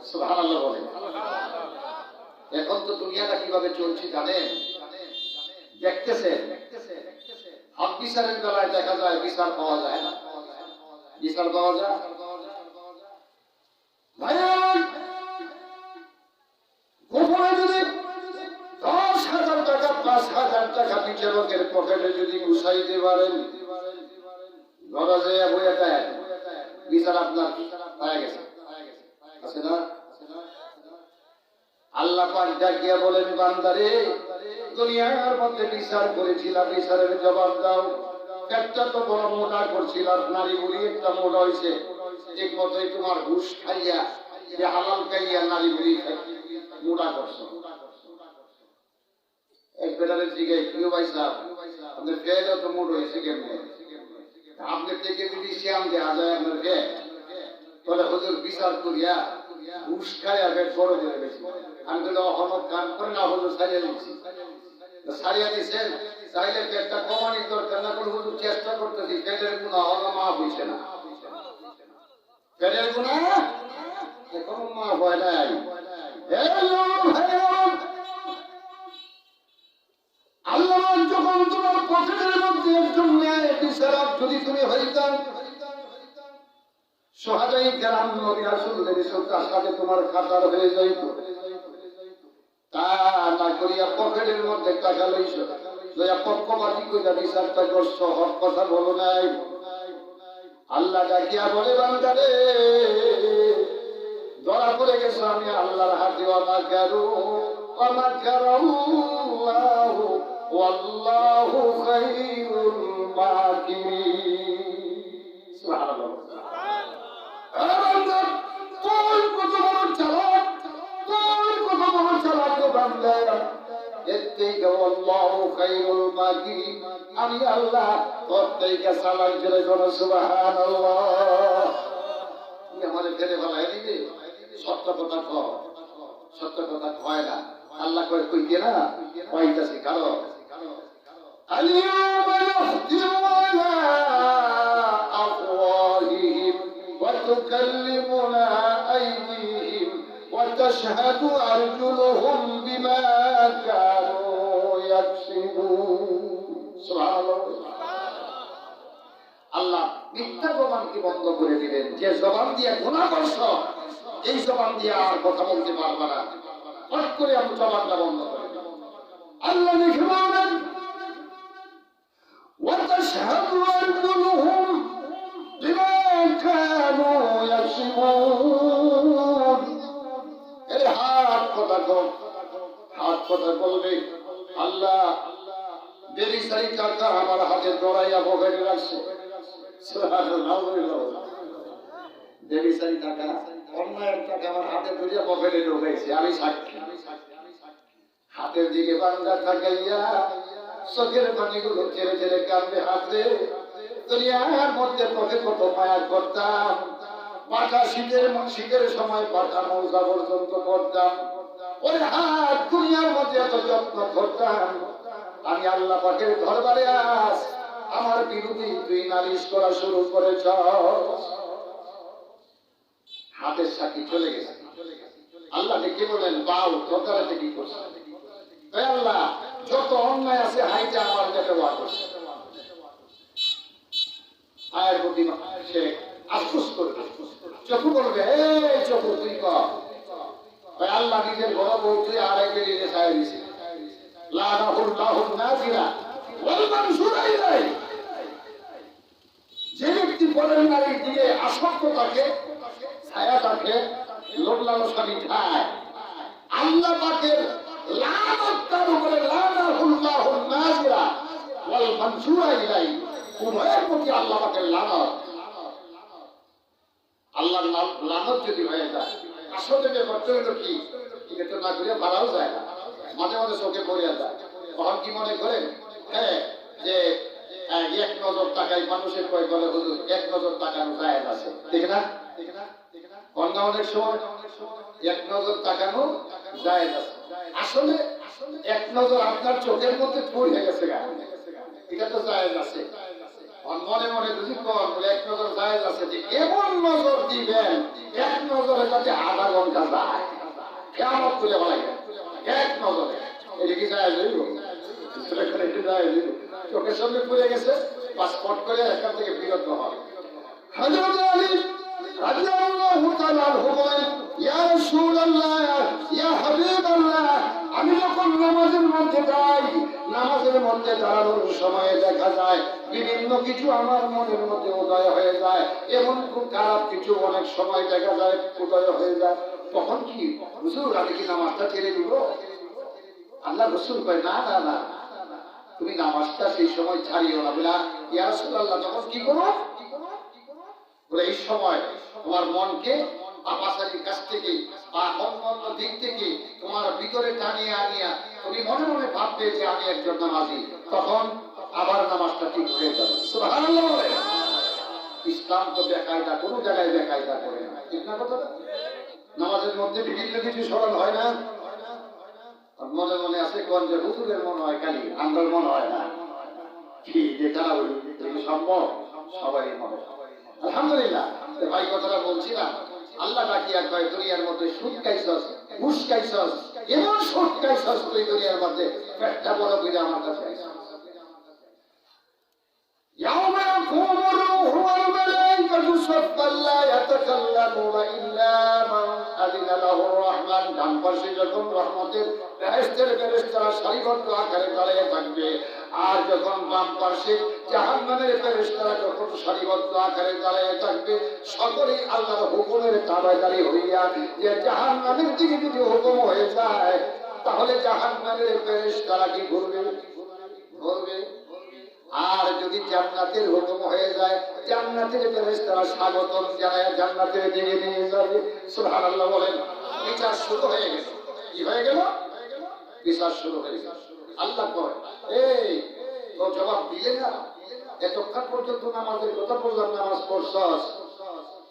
সুবহানাল্লাহ বলেন। এখন তো দুনিয়াটা কিভাবে চলছে জানেন? দেখতেছেন, হক বিচারের বেলায় দেখা যায় বিচার পাওয়া যায় না, বিচার পাওয়া যায়। গোপনে যদি 10,000 টাকা 5,000 টাকা বিচারকের পকেটে যদি ঘুষাইতে পারেন, ধরা যায় বইয়া দেয়, বিচার আপনার হয়ে গেছে, আছে না? আল্লাহ পাক ডাকিয়া বলেন, বান্দারে দুনিয়ার মধ্যে বিচার করেছিলাম, বিচারের জবাব দাও। একটা তো বড় মোটা করছিলাম, নারী বুড়ি একটা মোটা হয়েছে, ঠিক মতোই তোমার ঘুষ খাইয়া, যে হালাল খাইয়া নারী বুড়ি মোটা করছো। এক বেটারের দিকে প্রিয় ভাই সাহেব, আপনার ফের তো মোট হয়েছে কেমনে? আপনার থেকে যদি শ্যাম দেওয়া যায় আপনার ফের, তাহলে হুজুর বিচার করিয়া ঘুষ খাইয়া ফের বড় করে গেছি। আমি বলে অহমদ কান করে না, হুজুর সারিয়া দিচ্ছি, সারিয়া দিচ্ছেন, চাইলে পেটটা কমানির দরকার না, করে হুজুর চেষ্টা করতেছি, পেটের গুণা হলো মা বুঝছে না, পেটের গুণা কোনো মা ভয় নাই। আল্লাহ যখন তোমার পকেটের মধ্যে একজন ন্যায় বিচারক যদি তুমি হইতাম, সোহাদাই কেরাম নবী রাসূলদের সাথে তোমার খাতার হয়ে যাইত। তা না করিয়া পকেটের মধ্যে টাকা লইছ, লইয়া পক্ষপাতি কইরা বিচারটা করছ, হক কথা বলো নাই। আল্লাহ ডাকিয়া বলে, বান্দারে ধরা পড়ে গেছো আমি আল্লাহর হাতে। ওয়া কারু ওয়া মাকারাল্লাহু ওয়াল্লাহু খায়রুল মাকিরিন। সুবহানাল্লাহ। বান্দা তুই কত বড় চালাক, তুই কত বড় চালাক বান্দা। এতেই আল্লাহু খায়রুল মাকিরিন, আমি আল্লাহ তোর থেকে চালাক জোরে করো সুবহানাল্লাহ। তুমি আমাদের ফেলে ফেলাই দিবে, সত্য কথা কও, সত্য কথা কয় না। আল্লাহ কয় কইতে না, কইতাছি কারো আলিয়ামা নাখতিমু আলা আফওয়াহিহিম ওয়া তুকাল্লিমুনা আইদিহিম ওয়া তাশহাদু আরজুলুহুম বিমা কানু ইয়াকসিবুন। সুবহানাল্লাহ। আল্লাহ মিথ্যা জবানকে বন্ধ করে দিলেন। যে জবান দিয়ে গুনাহ করছ, এই জবান দিয়ে আর কথা বলতে পারবে না, হট করে আমি জবানটা বন্ধ করে দিলাম। আল্লাহ লিখে বলেন, ওয়া তাশহাদু আরজুলুহুম বিমা কানু ইয়াকসিবুন। এই হাত কথা কও, হাত কথা বলবে। আল্লাহ দেরি সারি টাকা আমার হাতে জড়াইয়া পকেটে রাখছে, দেবিসারি টাকা, অন্যায়ের টাকা আমার হাতে ধরিয়া পকেটে ঢুকাইছে, আমি সাক্ষী। হাতের দিকে বান্দা থাকাইয়া চোখের পানিগুলো ছেড়ে ছেড়ে কাঁদবে হাতে। দুনিয়ার মধ্যে তোকে কত মায়া করতাম, পাটা শীতের সময় পাটা মৌসা পর্যন্ত করতাম, ওই হাত দুনিয়ার মধ্যে এত যত্ন করতাম। আমি আল্লাহ পাকের দরবারে আস আমার বিরুদ্ধে তুই নালিশ করা শুরু করেছ। হাতের সাক্ষী চলে গেছে। আল্লাহ ডেকে বলেন, বাউ তোকারাতে কি করছে? আল্লাহ যত অন্যায় আছে হাইটা আমার কাছে ওয়া করছে। আয়ের প্রতি সে আফসোস করবে, চকু বলবে, এই চকু তুই কর। আল্লাহ নিজের ঘর বউ তুই আড়াই পেরিয়ে ছায়া দিছে, লানাহুল্লাহুন নাজিরা ওয়াল মানসুরা ইলাইহি। যে ব্যক্তি পরের নারী দিয়ে আসক্ত থাকে, ছায়া থাকে, লোভ লালসা মিঠায়, আল্লাহ পাকের লানত তার উপরে, লানাহুল্লাহুন নাজিরা ওয়াল মানসুরা ইলাইহি, উভয়ের প্রতি আল্লাহ পাকের লানত। আল্লাহর লানত যদি হয়ে যায়, আসলে যে করতে হলো কি, এটা না করে পারাও যায় না, মাঝে মাঝে চোখে পড়িয়া যায়। তখন কি মনে করেন, হ্যাঁ, যে এক নজর তাকাই মানুষের কয় বলে হুজুর এক নজর তাকানো যায় আছে, ঠিক না? অন্য অনেক সময় এক নজর তাকানো যায় আছে। আসলে এক নজর আপনার চোখের মধ্যে পড়ে গেছে, এটা তো যায় আছে। মনে মনে যদি কন বলে এক নজর যায় আছে, যে এমন নজর দিবেন এক নজরে যাতে আধা ঘন্টা যায়, কেমন তুলে বলা যায় এক নজরে, এটা কি যায় যাইব? চোখের সামনে পড়ে গেছে, পাসপোর্ট করে এখান থেকে বিরত হয়। হযরত আলী রাদিয়াল্লাহু তাআলা আনহু বলেন, ইয়া রাসূলুল্লাহ, ইয়া হাবিবাল্লাহ, আমি যখন নামাজের মধ্যে যাই, নামাজের মধ্যে দাঁড়ানোর সময় দেখা যায় বিভিন্ন কিছু আমার মনের মধ্যে উদয় হয়ে যায়, এমন খুব খারাপ কিছু অনেক সময় দেখা যায় উদয় হয়ে যায়। তখন কি হুজুর আমি কি নামাজটা ছেড়ে দিব? আল্লাহ রাসূল কয়, না না না, তুমি নামাজটা সেই সময় ছাড়িও না। বলে ইয়া রাসূলুল্লাহ, তখন কি করো? বলে এই সময় তোমার মনকে পাপাচারীর কাছ থেকে বা অন্য দিক থেকে তোমার ভিতরে টানিয়ে আনিয়া তুমি মনে মনে ভাববে যে আমি একজন নামাজি, তখন আবার নামাজটা ঠিক হয়ে যাবে। সুবহানাল্লাহ। ইসলাম তো বেকায়দা, কোনো জায়গায় বেকায়দা করে না, ঠিক না কথা? নামাজের মধ্যে বিভিন্ন কিছু স্মরণ হয় না, মনে মনে আছে কোন যে হুজুরের মনে হয় খালি, আমার মনে হয় না, কি যেটা সম্ভব সবাই মনে। আলহামদুলিল্লাহ। ভাই কথাটা বলছিলাম, আল্লাহ ডাকিয়া কয় দুনিয়ার মধ্যে সুদ খাইছস, ঘুষ খাইছস, এমন সুদ খাইছস তুই দুনিয়ার মধ্যে পেটটা বড় করে আমার কাছে আইছস। ইয়াউমা ইয়াকুমু রূহু ওয়াল মালাইকাতু সাফফান লা ইয়াতাকাল্লামুনা ইল্লা মান আযিনা লাহুর রাহমান। ডান পাশে যখন রহমতের ফেরেশতারা সারিবদ্ধ আকারে দাঁড়িয়ে থাকবে, আর যখন বাম পাশে জাহান্নামের ফেরেশতারা যখন সারিবদ্ধ আকারে দাঁড়িয়ে থাকবে, সকলেই আল্লাহর হুকুমের তাবেদারি হইয়া যে জাহান্নামের দিকে যদি হুকুম হয়ে যায়, তাহলে জাহান্নামের ফেরেশতারা কি করবে? বলবে। আর যদি জান্নাতের হুকুম হয়ে যায়, জান্নাতের ফেরেশতারা স্বাগতম জানায় জান্নাতের দিকে নিয়ে যাবে। সুবহানাল্লাহ বলেন। বিচার শুরু হয়ে গেল। কি হয়ে গেল? বিচার শুরু হয়ে গেল। আল্লাহ কয়, এই তো জবাব দিলে না, এতক্ষণ পর্যন্ত নামাজের কথা বললাম, নামাজ পড়ছস,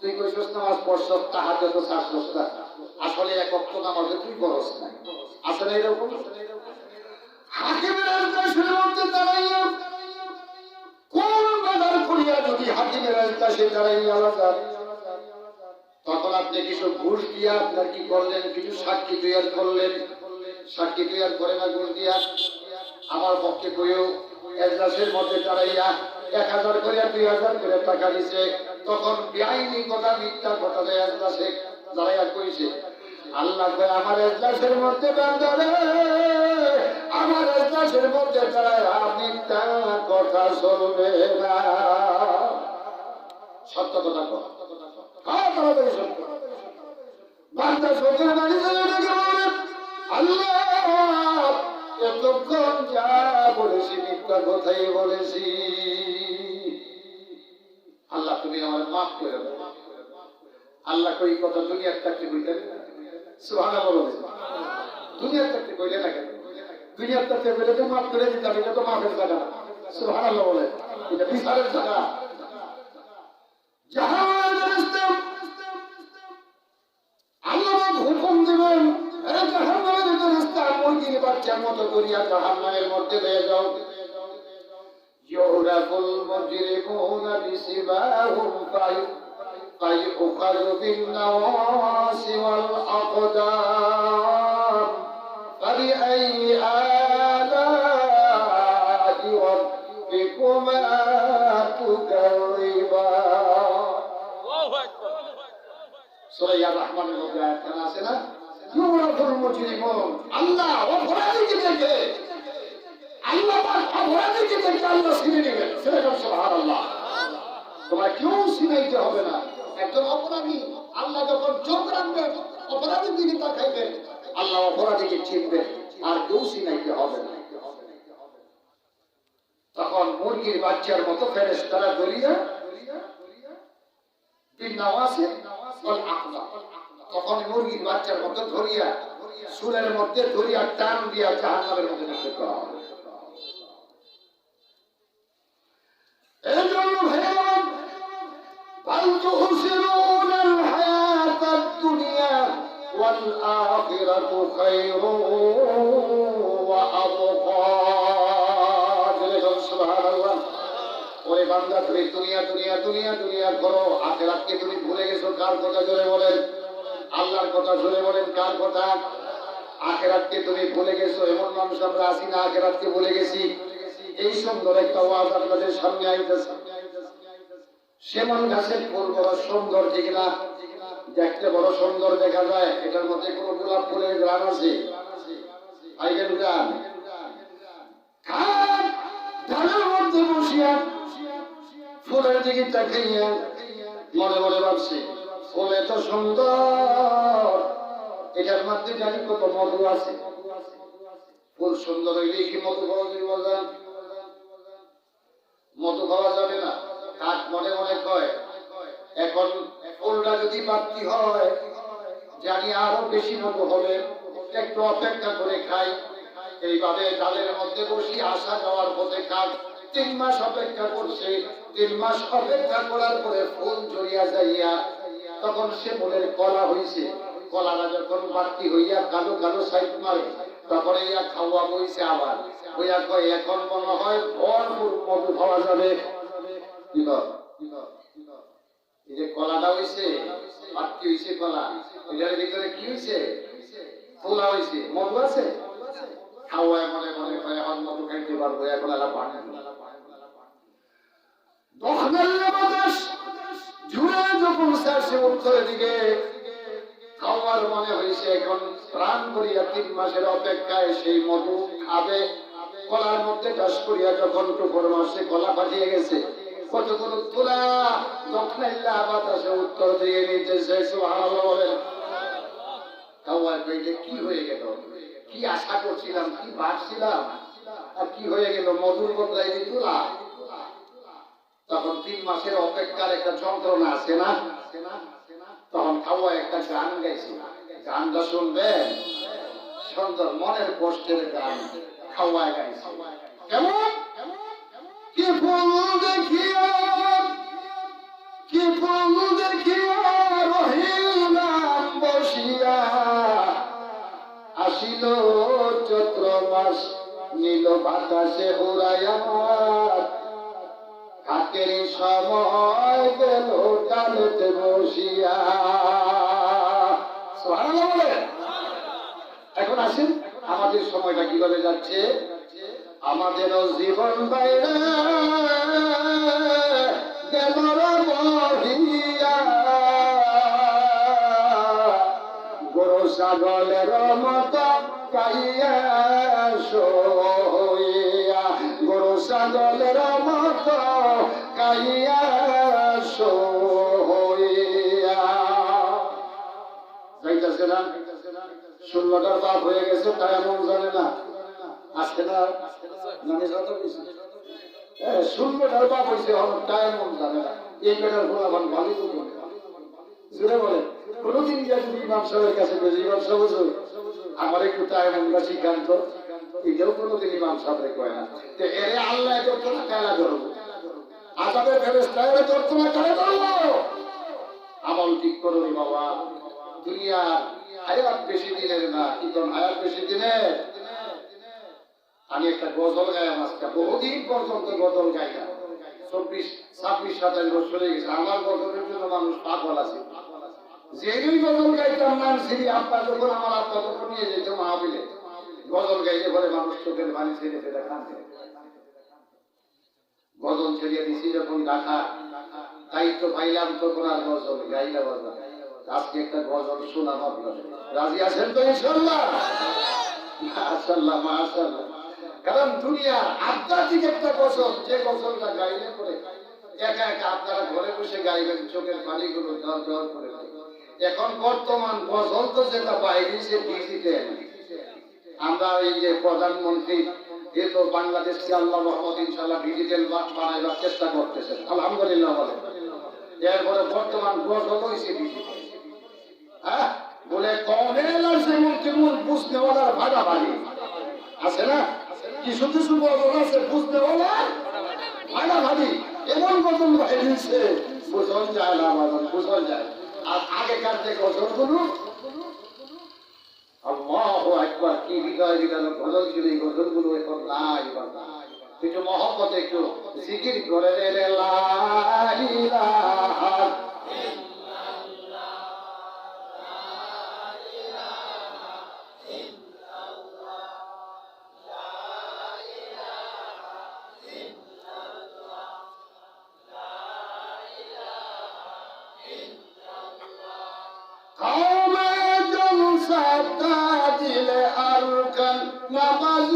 তুই কইছস নামাজ পড়ছস, তাহাজ্জুদ ছাড়ছস না, আসলে এক ওয়াক্ত নামাজে তুই পড়ছ না। আসলে এরকম হাকিমের আদেশের মধ্যে দাঁড়াইয়া কোন বাজার করিয়া যদি হাকিমের আদেশে দাঁড়াইয়া যায়, তখন আপনি কিছু ঘুষ দিয়া আপনার কি করলেন, কিছু সাক্ষী তৈরি করলেন, সাক্ষী তৈরি করে না ঘুষ দিয়া, আমার পক্ষে কইও এজলাসের মধ্যে দাঁড়াইয়া 1000 করে 2000 করে টাকা দিছে, তখন বেআইনি কথা মিথ্যা কথা এজলাসে দাঁড়াইয়া কইছে, আল্লাহ কয় আমার এজলাসের মধ্যে বান্দারে, আমার এজলাসের মধ্যে দাঁড়াইয়া মিথ্যা কথা চলবে না, সত্য কথা কও। হ্যাঁ তাড়াতাড়ি সত্য। বান্দা সত্যের বাড়ি বলে, আল্লাহ এতক্ষণ যা বলেছি মিথ্যা কথাই বলেছি, আল্লাহ তুমি আমার মাফ করে দাও। আল্লাহ কই কথা দুনিয়ার থাকতে কইলেন, সুবহানাল্লাহ বলেন, দুনিয়ার থাকতে কইলে না কেন? দুনিয়ার থাকতে কইলে তো মাফ করে দিতাম, এটা তো মাফের জায়গা না। সুবহানাল্লাহ বলেন, এটা বিচারের জায়গা। জাহান্নামের রাস্তা আল্লাহ হুকুম দিবেন, এই জাহান্নামের রাস্তা মুরগির বাচ্চার মতো করিয়া জাহান্নামের মধ্যে দিয়ে যাও। ইউরাকুল মুজরিমুনা বিসিবাহুম ফায়ুখাযু বিন-নাওয়াসি ওয়াল আকদাম ফাবিআইয়ি আলা'i রাব্বিকুমা তুকাযিবান। আল্লাহু আকবার। সূরা আর-রাহমানের মধ্যে আয়াত আছে না, ইউরাকুল মুজরিমুন, আল্লাহ অপরাধীকে দেখে আল্লাহ পাক অপরাধীকে দেখে আল্লাহ চিনে নেবেন। সেরকম সুবহানাল্লাহ। তোমার কেউ চিনাইতে হবে না। একজন অপরাধী আল্লাহ যখন চোখ রাখবেন অপরাধীর দিকে তাকাইবেন, আল্লাহ অপরাধীকে চিনবেন, আর কেউ চিনাইতে হবে না। তখন মুরগির বাচ্চার মতো ফেরেশতারা দরিয়া বিন্নাওয়াসে ওয়াল আকলা, তখন মুরগির বাচ্চার মতো ধরিয়া চুলের মধ্যে ধরিয়া টান দিয়া জাহান্নামের মধ্যে নিক্ষেপ করা হবে। এই জন্য ভাইয়েরা, বাল তুহসিনুনাল হায়াতাদ দুনিয়া ওয়াল আখিরাতু খায়রুন ওয়া আবকা। সুবহানাল্লাহ। ওরে বান্দা, তুমি দুনিয়া দুনিয়া দুনিয়া দুনিয়া করো, আখিরাতকে তুমি ভুলে গেছো। কার কথা জোরে বলেন? আল্লাহর কথা জোরে বলেন। কার কথা? আখিরাতকে তুমি ভুলে গেছো। এমন মানুষ আমরা আছি না আখিরাতকে ভুলে গেছি? এই সুন্দর একটা ওয়াজ আপনাদের সামনে আইতেছে। সেমন গাছের ফুল বড় সুন্দর, ঠিক না? দেখতে বড় সুন্দর দেখা যায়। এটার মধ্যে কোন গোলাপ ফুলের গ্রাম আছে? আইগেন গ্রাম। ধানের মধ্যে বসিয়া ফুলের দিকে তাকাইয়া মনে মনে ভাবছে, ফুল এত সুন্দর, এটার মধ্যে জানি কত মধু আছে। ফুল সুন্দর হইলে কি মধু খাওয়া যাবে? মধু খাওয়া যাবে না। কাক মনে মনে কয়, এখন ফুলটা যদি বাড়তি হয় জানি আরো বেশি মধু হবে, একটু অপেক্ষা করে খাই। এইভাবে ডালের মধ্যে বসি আসা যাওয়ার পথে কাক 3 মাস অপেক্ষা করছে। 3 মাস অপেক্ষা করার পরে ফুল ঝরিয়া যাইয়া তখন সে ফুলের কলা হইছে। কলাটা যখন বাড়তি হইয়া কালো কালো সাইড মারে, তখন ইয়া খাওয়া বইছে আবার। হইয়া কয়, এখন মনে হয় ভরপুর মধু খাওয়া যাবে। এই যে কলাটা হইছে, বাড়তি হইছে কলা, এটার ভিতরে কি হইছে? ফুলা হইছে, মধু আছে। খাওয়ায় মনে মনে হয় এখন মধু খাইতে পারবো, এখন এলা পানি দখলের বাতাস ঝুড়ে যখন সে উত্তরের দিকে খাওয়ার মনে হয়েছে। এখন প্রাণ করিয়া 3 মাসের অপেক্ষায় সেই মধু খাবে। কলার মধ্যে চাষ করিয়া যখন টুকুর মাসে কলা পাঠিয়ে গেছে, কতগুলো তোলা দখলেল্লা বাতাসে উত্তর দিয়ে নিতেছে। সুবহানাল্লাহ বলেন। খাওয়ার পেটে কি হয়ে গেল? কি আশা করছিলাম, কি ভাবছিলাম, আর কি হয়ে গেল? মধুর বদলায় তুলা। তখন 3 মাসের অপেক্ষার একটা যন্ত্রণা আছে না? তখন খাওয়া একটা গান গাইছে। গানটা শুনবেন, সুন্দর মনের কষ্টের গান খাওয়া গাইছে। কেমন? কি ফুল দেখিয়া, কি ফুল দেখিয়া রহিলাম বসিয়া, আসিল চৈত্র মাস নীল বাতাসে উড়াইয়া, কাকের সময় গেল ডালেতে বসিয়া। এখন আসেন আমাদের সময়টা কিভাবে যাচ্ছে। আমাদেরও জীবন বাইরে গেল বহিয়া, গরু ছাগলের মতো কাইয়া সইয়া, গরু ছাগলের মতো কাইয়া সইয়া যাইতেছে না। 16টার বাপ হয়ে গেছে, তাই এমন জানে না। আসে না জানে যত কিছু। 16টার বাপ হয়েছে, তাই এমন জানে না। এই বেটার বলা ভালো জুড়ে বলে কোনদিন যদি ইমাম সাহেবের কাছে গেছে, ইমাম সাহেব আমার একটু টাইম আমরা শিখান্ত, এটাও কোনদিন ইমাম সাহেব কয় না। তো এরে আল্লাহ ধরতো না, কায়লা ধরবো। আজাদের ফেরেশতা এরে ধরতো না, কায়লা ধরবো। আমল ঠিক করো রে বাবা। দুনিয়ার হায়াত বেশি দিনের না, কিন্তু হায়াত বেশি দিনের। আমি একটা গজল গাইলাম আজকে, বহুদিন পর্যন্ত গজল গাইলাম। 24, 26, 27 বছর হয়ে গেছে। আমার গজলের জন্য মানুষ পাগল আছে। যেই গজল গাইতাম নাম সিঁড়ি আব্বা, যখন আমার আব্বা তখন নিয়ে যেত মাহফিলে, গজল গাইলে পরে মানুষ চোখের পানি ছেড়ে ফেলে কাঁদে। গজল ছেড়িয়ে দিছি যখন ঢাকা দায়িত্ব পাইলাম, তখন আর গজল গাইলা বাজা। আজকে একটা গজল শোনাম আপনাদের। রাজি আছেন তো ইনশাআল্লাহ? মাশাআল্লাহ মাশাআল্লাহ। কারণ দুনিয়ার আধ্যাত্মিক একটা গজল, যে গজলটা গাইলে পরে একা একা আপনারা ঘরে বসে গাইবেন, চোখের পানিগুলো দর দর করে। এখন বর্তমান গজল তো যেটা বাইরে সে ডিজিটাল। আমরা এই যে প্রধানমন্ত্রী এ তো বাংলাদেশকে আল্লাহ রহমত ইনশাআল্লাহ ডিজিটাল বানাইবার চেষ্টা করতেছেন, আলহামদুলিল্লাহ বলে। এরপরে বর্তমান গজল হয়েছে ডিজিটাল। হ্যাঁ বলে কমেল আর যেমন তেমন বুঝতে ওলার ভাগাভাগি আছে না, কিছু কিছু গজল আছে বুঝতে ওলার ভাগাভাগি, এমন গজল বাইরেছে বুঝল যায় না, বুঝল যায়। আর আগেকার যে গজলগুলো আল্লাহু আকবার, কি হৃদয় হৃদয় গজল ছিল, এই গজলগুলো এখন নাই। একটু মহব্বতে একটু জিকির করে রে লা ইলাহা নামাজ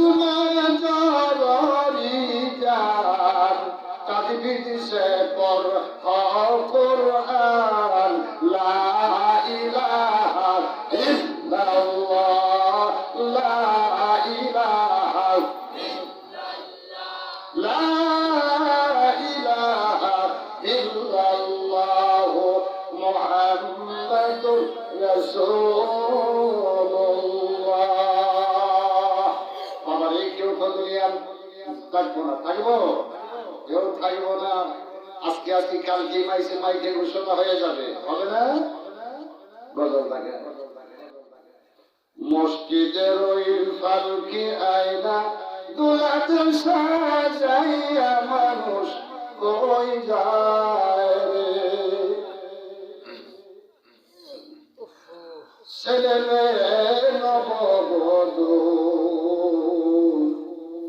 সে পর কোরআন লা ইলাহা ইল্লাল্লাহ লা ইলাহা লা ইলাহা ইল্লাল্লাহ মুহাম্মাদুর রাসূলুল্লাহ। আমার এই কেউ তো দুনিয়ার থাকবো না, থাকবো কেউ থাকবো না। আজকে আজকে কালকে মাইসে মাইকে ঘোষণা হয়ে যাবে, হবে না? গজল থাকে মসজিদের ওই ফারুকি আয়না দুলাতে সাজাইয়া মানুষ কই যায় রে, ছেলে মেয়ে নববধূ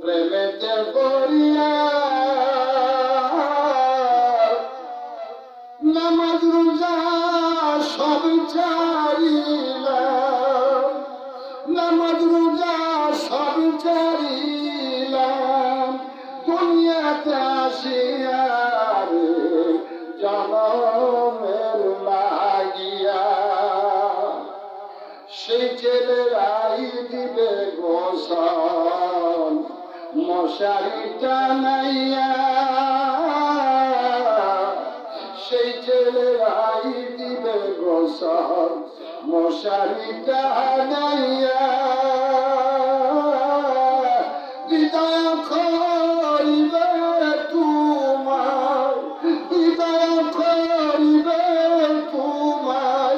প্রেমেতে পড়িয়া নামাজ রোজা সব ছাড়িলাম, নামাজ রোজা সব ছাড়িলাম, দুনিয়াতে আসিয়া জনমের লাগিয়া। সেই ছেলেরাই দিবে গোসল মশারি টানাইয়া, সেই ছেলেরাই দিবে গোসল মশারি টানাইয়া। বিদায় করিবে তোমার, বিদায় করিবে তোমার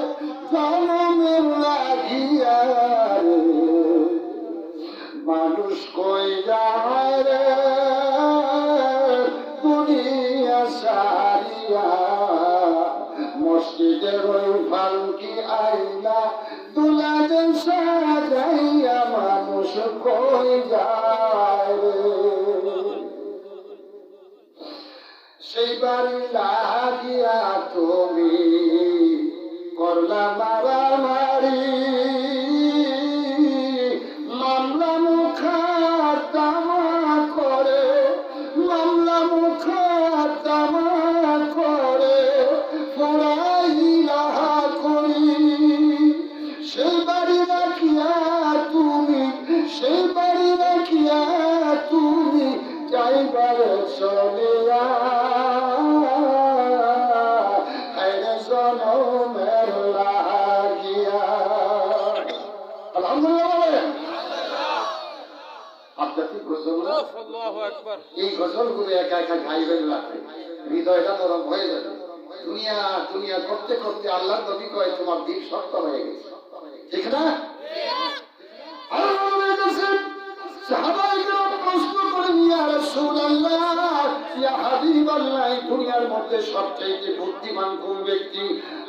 জনমের লাগিয়া। মানুষ কই যায় রে দুনিয়া সারিয়া, মসজিদের ওই ফারুকি আয়না দুলাতে সাজাইয়া মানুষ কই যায় রে। সেই বাড়ি লাগিয়া তুমি করলা মারামারি, মামলা মুখাদ্দমা করে, মামলা মুখাদ্দমা করে পড়াইলা করি। সেই বাড়ি রাখিয়া তুমি, সেই বাড়ি রাখিয়া তুমি যাইবার চলিয়া হায়রে জনমের লাগিয়া। আলহামদুলিল্লাহ। আধ্যাত্মিক গজল, এই গজলগুলো একা একা গাইবেন না, হৃদয়টা নরম হয়ে যাবে। দুনিয়া দুনিয়া করতে করতে আল্লাহর নবী কয় তোমার দিল শক্ত হয়ে গেছে, ঠিক না? প্রশ্ন করেন ইয়া রাসূলুল্লাহ, ইয়া হাবিবাল্লাহ, দুনিয়ার মধ্যে সবচেয়ে বুদ্ধিমান কোন ব্যক্তি?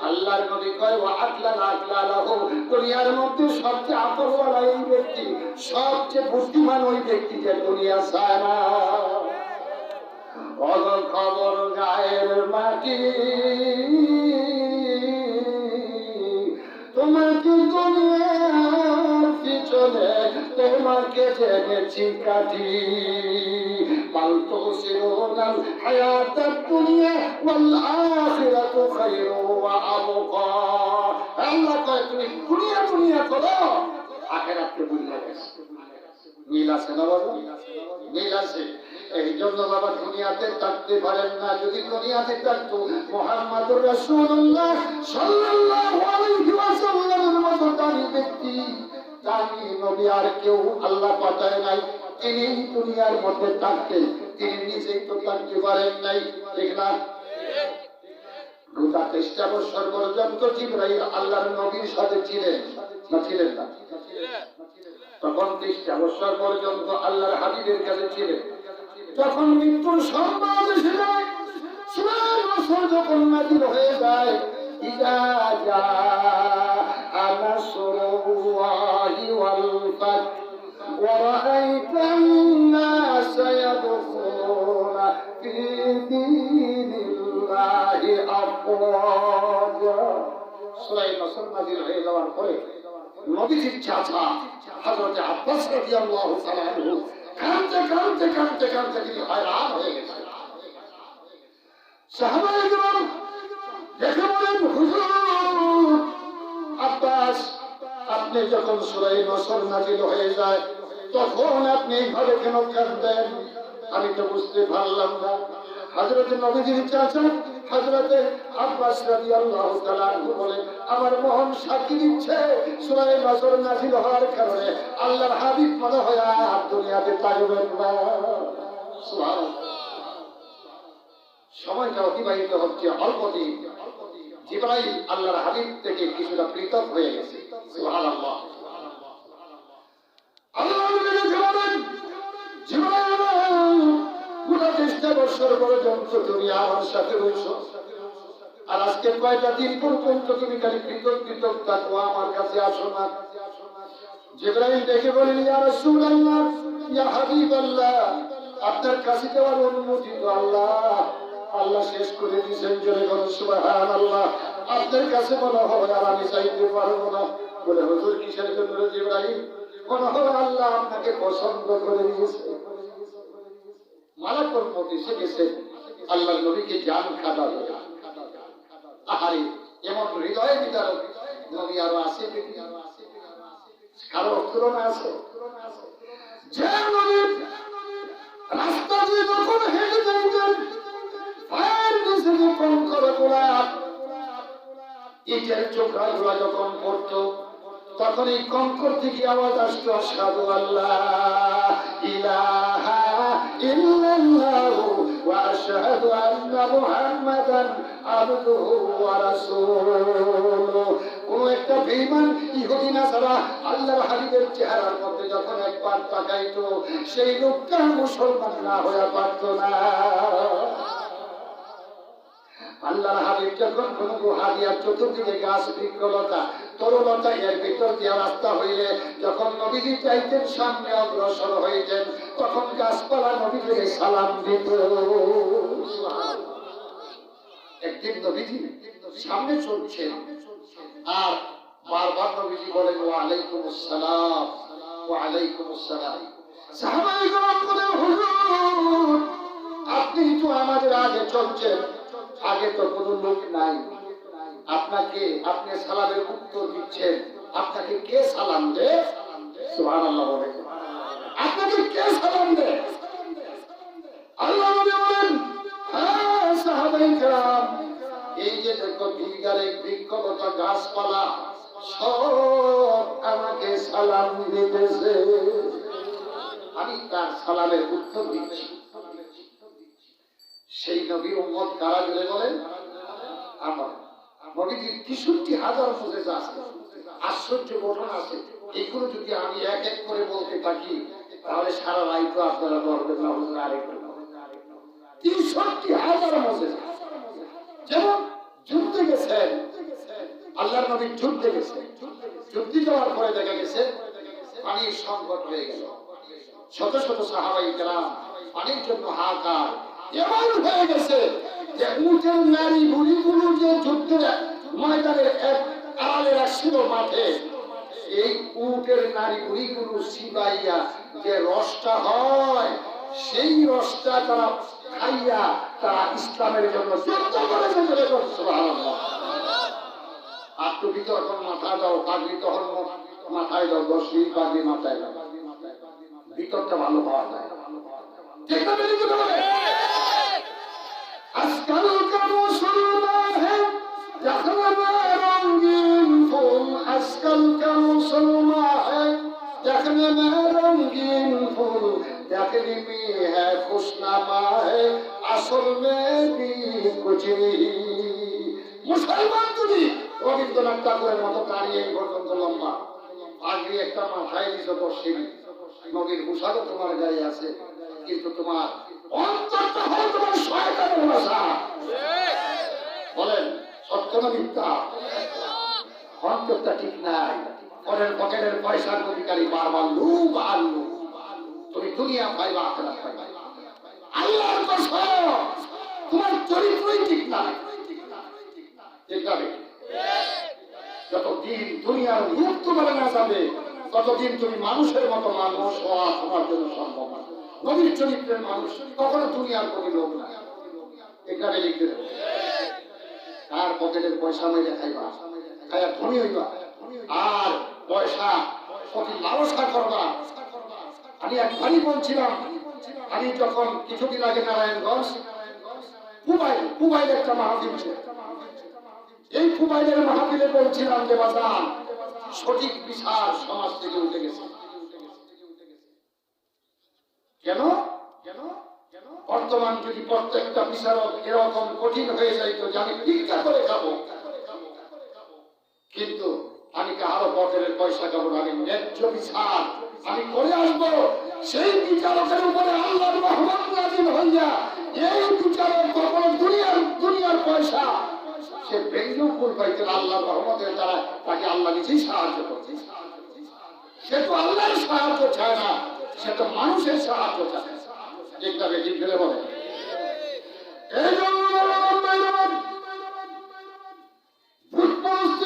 আল্লাহর নবী কয় ওয়া আকলানা আকলালাহু, দুনিয়ার মধ্যে সবচেয়ে আকলওয়ালা এই ব্যক্তি, সবচেয়ে বুদ্ধিমান ওই ব্যক্তি যে দুনিয়া চায় না। খবর গায়ের মাটি, তোমাকে দুনিয়ার পিছনে তোমাকে বেছে এনেছি কাঠি বাল তুসিরুনাল হায়াতাদ দুনিয়া ওয়াল আখিরাতু খায়রু ওয়া আবকা। আল্লাহ কয় তুমি দুনিয়া দুনিয়া করো, আখিরাতকে ভুলে গেছো। মিল আছে না বাবা? মিল আছে। এই জন্য বাবা দুনিয়াতে থাকতে পারেন না। যদি দুনিয়াতে থাকতো মুহাম্মদুর রাসূলুল্লাহ সাল্লাল্লাহু আলাইহি ওয়াসাল্লামের মতো দামি ব্যক্তি, দামি নবী আর কেউ আল্লাহ পাঠায় নাই, তিনি দুনিয়ার মধ্যে থাকতেন। তিনি নিজেই তো থাকতে পারেন নাই, ঠিক না? গোটা 23 বছর পর্যন্ত জিবরাইল আল্লাহর নবীর সাথে ছিলেন না ছিলেন না? তখন 23 বছর পর্যন্ত আল্লাহর হাবিবের কাছে ছিলেন। যখন মৃত্যুর সংবাদ এসে যায়, 6 বছর যখন নাযিল হয়ে যায়, ইজা জাআ নাসরুল্লাহি ওয়াল ফাত ওয়া রাআইতান নাসা ইয়াদখুলুনা ফি দীনিল্লাহি আফওয়াজা। সূরা নাসর নাযিল হয়ে যাওয়ার পরে নবীজির চাচা হযরত আব্বাস রাদিয়াল্লাহু তাআলা আনহু কাঁদতে কাঁদতে কাঁদতে কাঁদতে তিনি হয়রান হয়ে গেছেন। সাহাবায়ে কেরাম দেখে বলেন, হুজুর আব্বাস, আপনি যখন সূরা নাসর নাযিল হয়ে যায় তখন আপনি এইভাবে কেন কাঁদবেন? আমি তো বুঝতে পারলাম না। হযরত নবীজির চাচা হযরত আব্বাস রাদিয়াল্লাহু তাআলা আনহু বলেন, আমার মন সাক্ষী দিচ্ছে সূরা নাসর নাযিল হওয়ার কারণে আল্লাহর হাবিব মনে হয় আর দুনিয়াতে থাকবেন না। সুবহানাল্লাহ। সময়টা অতিবাহিত হচ্ছে অল্প দিন। জিবরাইল আল্লাহর হাবিব থেকে কিছুটা পৃথক হয়ে গেছে। সুবহানাল্লাহ। আল্লাহর নবী বলেন, জিবরাইল পুরো 23 বছর পর্যন্ত তুমি আমার সাথে রয়েছো, আর আজকে কয়টা দিন পর্যন্ত তুমি খালি পৃথক পৃথক থাকো, আমার কাছে আসো না। জিবরাইল দেখে বলেন, ইয়া রাসূলুল্লাহ, ইয়া হাবিবাল্লাহ, আপনার কাছে যাওয়ার অনুমতি তো আল্লাহ আল্লাহ শেষ করে দিয়েছেন। জোরে বলুন সুবহানাল্লাহ। আপনার কাছে মনে হয় আর আমি চাইতে পারবো না। বলে, হুজুর কিসের জন্য জিবরাইল? মনে হয় আল্লাহ আপনাকে পছন্দ করে দিয়েছে। মালাকুল মউত এসে গেছে আল্লাহর নবীকে জান খাবার। আহারে, এমন হৃদয় বিদারক নবী আরো আছে? কারো তুলনা আছে? যে নবী রাস্তা দিয়ে যখন হেঁটে যাইতেন, পায়ের নিচে যখন কড়া ইটের চোখড়াগুলা যখন পড়তো, তখন এই কঙ্কর থেকে আওয়াজ আসতো, আশহাদু আল্লাহ ইলাহা ইল্লাল্লাহু ওয়া আশহাদু আন্না মুহাম্মাদান আবদুহু ওয়া রাসূলুহু। কোন একটা বেঈমান ইহুদি নাসারা আল্লাহর হাবিবের চেহারার মধ্যে যখন একবার তাকাইতো, সেই লোকটা মুসলমান না হয়ে পারতো না। আল্লাহর হাবিব যখন কোন গুহা দিয়া চতুর্দিকে গাছ বৃক্ষলতা তরুলতা এর ভিতর দিয়া রাস্তা হইলে যখন নবীজি চাইতেন সামনে অগ্রসর হইতেন, তখন গাছপালা নবীজিকে সালাম দিত। একদিন নবীজি সামনে চলছেন আর বারবার নবীজি বলেন, ওয়া আলাইকুমুস সালাম, ওয়া আলাইকুমুস সালাম। সাহাবায়ে কেরাম বলেন, হুজুর আপনি তো আমাদের আগে চলছেন, আগে তো কোনো লোক নাই, আপনাকে আপনি সালামের উত্তর দিচ্ছেন, আপনাকে কে সালাম দেয়? সুবহানাল্লাহ বলেন, আপনাকে কে সালাম দেয়? আল্লাহ নবী বলেন, হ্যাঁ সাহাবায়ে কেরাম, এই যে দেখো দিলগারে বৃক্ষলতা গাছপালা সব আমাকে সালাম দিতেছে, আমি তার সালামের উত্তর দিচ্ছি। সেই নবীর উম্মত কারা জুড়ে বলেন? আমার নবীজির 63,000 মুজিজা আছে, আশ্চর্য ঘটনা আছে। এগুলো যদি আমি এক এক করে বলতে থাকি তাহলে সারা রাত আপনারা বলবেন না হুজুর আরেকটু। 63,000 মুজিজা। যেমন যুদ্ধে গেছেন আল্লাহর নবী, যুদ্ধে গেছে, যুদ্ধে যাওয়ার পরে দেখা গেছে পানির সংকট হয়ে গেল। শত শত সাহাবায়ে কেরাম পানির জন্য হাহাকার। এমন হয়ে গেছে যে উটের নারী বুড়িগুলো যে যুদ্ধের ময়দানের এক আড়ালে রাখছিল মাঠে, এই উটের নারী বুড়িগুলো সিবাইয়া যে রসটা হয়, সেই রসটা তারা খাইয়া তারা ইসলামের জন্য যুদ্ধ করেছে। সুবহানাল্লাহ। আর তুমি তখন মাথা দাও, পাগড়ি তখন মাথায় দাও, 10 দিন পাগড়ি মাথায় দাও, ভিতরটা ভালো পাওয়া যায়। ঠিক না? বেরিয়ে যেতে হবে। আজকাল কা মুসলমান হ্যাঁ দেখনে মে রঙিন ফুল, আজকাল কা মুসলমান হ্যাঁ দেখনে মে রঙিন ফুল, দেখনে মে হ্যাঁ খুশনামা হ্যাঁ আসল মে ভি কুছ নেহি। মুসলমান তুমি রবীন্দ্রনাথ ঠাকুরের মতো দাঁড়িয়ে এই পর্যন্ত লম্বা পাগড়ি একটা মাথায় দিছ, 10 সিঁড়ি নবীর পোশাকও তোমার গায়ে আছে, কিন্তু তোমার অন্তরটা হল তোমার শয়তানের ভাষা। বলেন সত্য না মিথ্যা? অন্তরটা ঠিক নাই। পরের পকেটের পয়সার অধিকারী, বারবার লুব আর লুব। তুমি দুনিয়া পাইবা, আখিরাত পাইবা। আল্লাহর কসম তোমার চরিত্রই ঠিক নাই। ঠিক না? যতদিন দুনিয়ার রূপ তোমার না যাবে, ততদিন তুমি মানুষের মতো মানুষ হওয়া তোমার জন্য সম্ভব না। নবীর চরিত্রের মানুষ কখনো দুনিয়ার কোনো লোক না। এখানে লিখতে দেবো তার পকেটের পয়সা মেরে খাইবা, খাইয়া ধনী হইবা, আর পয়সা প্রতি লালসা করবা। আমি একবারই বলছিলাম, আমি যখন কিছুদিন আগে নারায়ণগঞ্জ পুবাইল একটা মাহফিল ছিল, এই পুবাইলের মাহফিলে বলছিলাম যে বাজান সঠিক বিচার সমাজ থেকে উঠে গেছে। কেন? বর্তমান যদি প্রত্যেকটা বিচারক এরকম কঠিন হয়ে যাইত যে আমি ভিক্ষা করে খাবো, কিন্তু আমি কারো পকেটের পয়সা খাবো না, আমি ন্যায্য বিচার আমি করে আসবো। সেই বিচারকের উপরে আল্লাহর রহমত নাযিল হইয়া এই বিচারক কখনো দুনিয়ার পয়সা সে বেঙ্গল ফুল পাইতেন, আল্লাহর রহমতের দ্বারা তাকে আল্লাহ নিজেই সাহায্য করছে। সে তো আল্লাহর সাহায্য চায় না, সে তো মানুষের সাহায্য চায়। ঠিক না? ঠিক ফেলে বলে। এই জন্য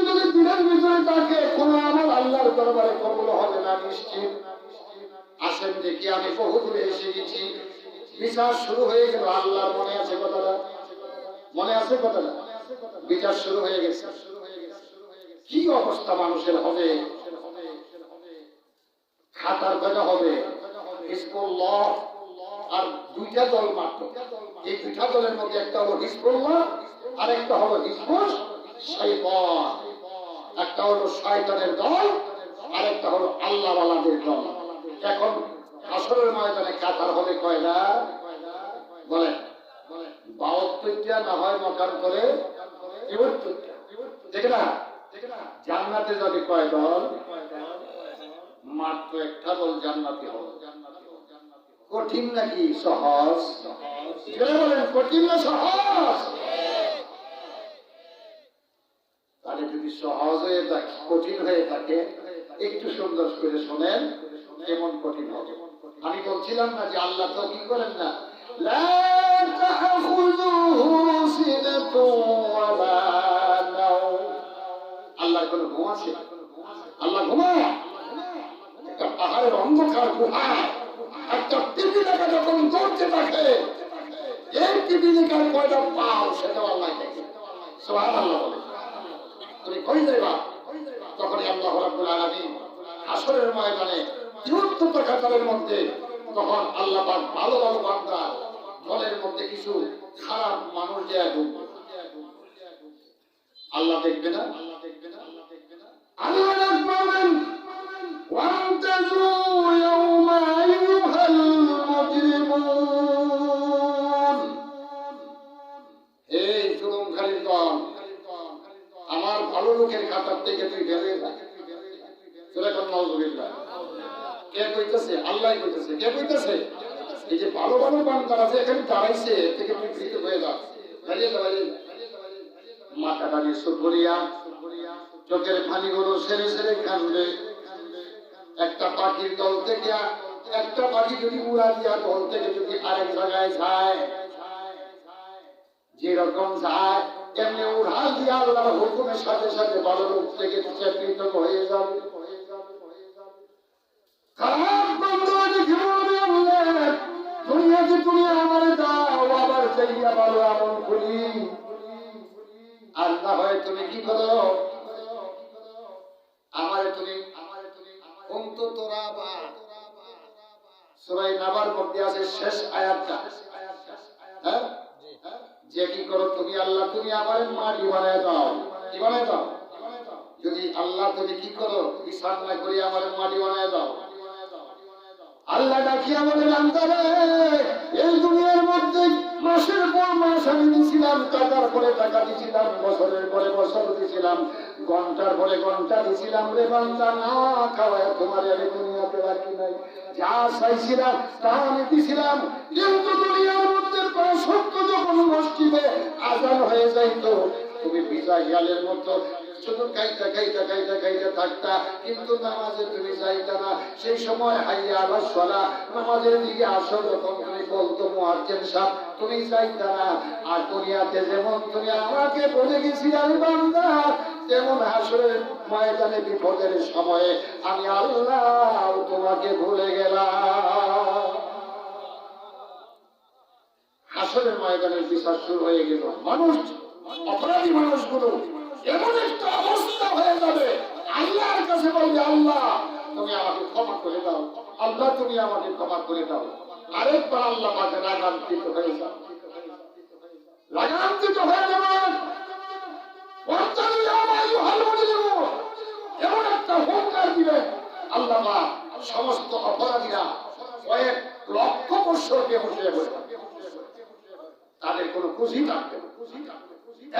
যদি দিনের ভিতরে তাকে কোনো আমার আল্লাহর দরবারে কবুল হবে না নিশ্চিত। আসেন দেখি, আমি বহু দূরে এসে গেছি, বিচার শুরু হয়ে গেল। আল্লাহর মনে আছে কথাটা? মনে আছে কথাটা? বিচার শুরু হয়ে গেছে। কি অবস্থা মানুষের হবে? খাতার কয়টা হবে? হিজবুল্লাহ আর 2টা দল মাত্র। এই 2টা দলের মধ্যে একটা হলো হিজবুল্লাহ আর একটা হলো হিজবুল শয়তান। একটা হলো শয়তানের দল আর একটা হলো আল্লাহওয়ালাদের দল। এখন আসরের ময়দানে কাতার হবে কয়টা? বলেন 72টা, না হয় মকার করে 72টা। ঠিক না? জান্নাতে যাবে কয় দল? মাত্র একটা দল জান্নাতি হবে। কঠিন নাকি সহজ? বলেন কঠিন না সহজ? তাহলে যদি সহজ হয়ে থাকে, কঠিন হয়ে থাকে, একটু সুন্দর করে শোনেন কেমন কঠিন হবে। আমি বলছিলাম না যে আল্লাহ তো কি করেন না, লা তাখুযুহু সিনাতুন ওয়ালা নাওম। আল্লাহর কোনো ঘুম আছে? আল্লাহ ঘুমায়? একটা পাহাড়ের অন্ধকার গুহা, একটা পিপিলিকা যখন দৌড়তে থাকে, এই পিপিলিকার কয়টা পাও সেটাও আল্লাহ দেখে। সুবহানাল্লাহ বলে। তুমি কই যাইবা? তখনই আল্লাহ রাব্বুল আলামিন হাসরের ময়দানে 72টা কাতারের মধ্যে, তখন আল্লাহ পাক ভালো ভালো বান্দা দলের মধ্যে কিছু খারাপ মানুষ যে আল্লাহ দেখবে না। আল্লাহ বলেন ওয়ান্তাজু ইয়াওমা আইয়ুহাল মুজরিমুন। এই জুলুমকারীর দল, আমার ভালো লোকের খাতার থেকে তুই বেরিয়ে যা। সূরা নাউযুবিল্লাহ। কে কইতেছে? আল্লাহ কইতেছে। কে কইতেছে? এই যে ভালো ভালো বান্দা আছে এখানে দাঁড়াইছে, থেকে তুই ভীত হয়ে যা, বেরিয়ে যা, বেরিয়ে যা। মাথাটা নিচু করিয়া চোখের পানিগুলো সেরে সেরে কাঁদবে। একটা পাখির দল থেকে, একটা পাখি যদি উড়া দিয়া দল থেকে যদি আরেক জায়গায় যায়, যেরকম যায় এমনি উড়া দিয়া আল্লাহর হুকুমের সাথে সাথে ভালো লোক থেকে পৃথক হয়ে যাবে। দিয়া ভালো আমল করি। আর না হয় তুমি কি করো, আমারে তুমি অন্তত রাবা সূরা নাবার মধ্যে আছে শেষ আয়াতটা, হ্যাঁ, যে কি করো তুমি আল্লাহ তুমি আমারে মাটি বানায় দাও। কি বানায় দাও? যদি আল্লাহ তুমি কি করো বিচার না করি আমারে মাটি বানায় দাও। আল্লাহ ডাকি আমাদের আন্দারে এই দুনিয়ার মধ্যে মাসের পর মাস আমি দিয়েছিলাম, টাকার পরে টাকা দিয়েছিলাম, বছরের পরে বছর দিয়েছিলাম, ঘন্টার পরে ঘন্টা দিয়েছিলাম। রে বান্দা না খাওয়ায় তোমার আমি দুনিয়াতে রাখি নাই, যা চাইছিলাম তা আমি দিয়েছিলাম। কিন্তু দুনিয়ার মধ্যে সত্য যখন মসজিদে আজান হয়ে যাইতো তুমি বিজা হিয়ালের মতো শুধু খাইতে খাইতে খাইতে খাইতে থাকতা, কিন্তু নামাজে তুমি যাইতা না। সেই সময় হাইয়া আলাস সালাহ নামাজের দিকে আসো যখন তুমি বলতো মুয়াজ্জিন সাহেব তুমি যাইতা না। আর দুনিয়াতে যেমন তুমি আমাকে বলে গেছিলে বান্দা, তেমন হাসরের ময়দানে বিপদের সময়ে আমি আল্লাহ তোমাকে ভুলে গেলাম। হাসরের ময়দানের বিচার শুরু হয়ে গেল। মানুষ অপরাধী মানুষগুলো এমন একটা অবস্থা হয়ে যাবে, আল্লাহর কাছে বলবে আল্লাহ তুমি আমাকে ক্ষমা করে দাও, আল্লাহ তুমি আমাকে ক্ষমা করে দাও। আরেকবার আল্লাহ পাকে রাগান্বিত হয়ে যাও, রাগান্বিত হয়ে যাবেন। এমন একটা হুঙ্কার দিবেন আল্লাহ পাক সমস্ত অপরাধীরা কয়েক লক্ষ বছর বেহুশ হয়ে পড়বে, তাদের কোনো খুশি থাকবে না।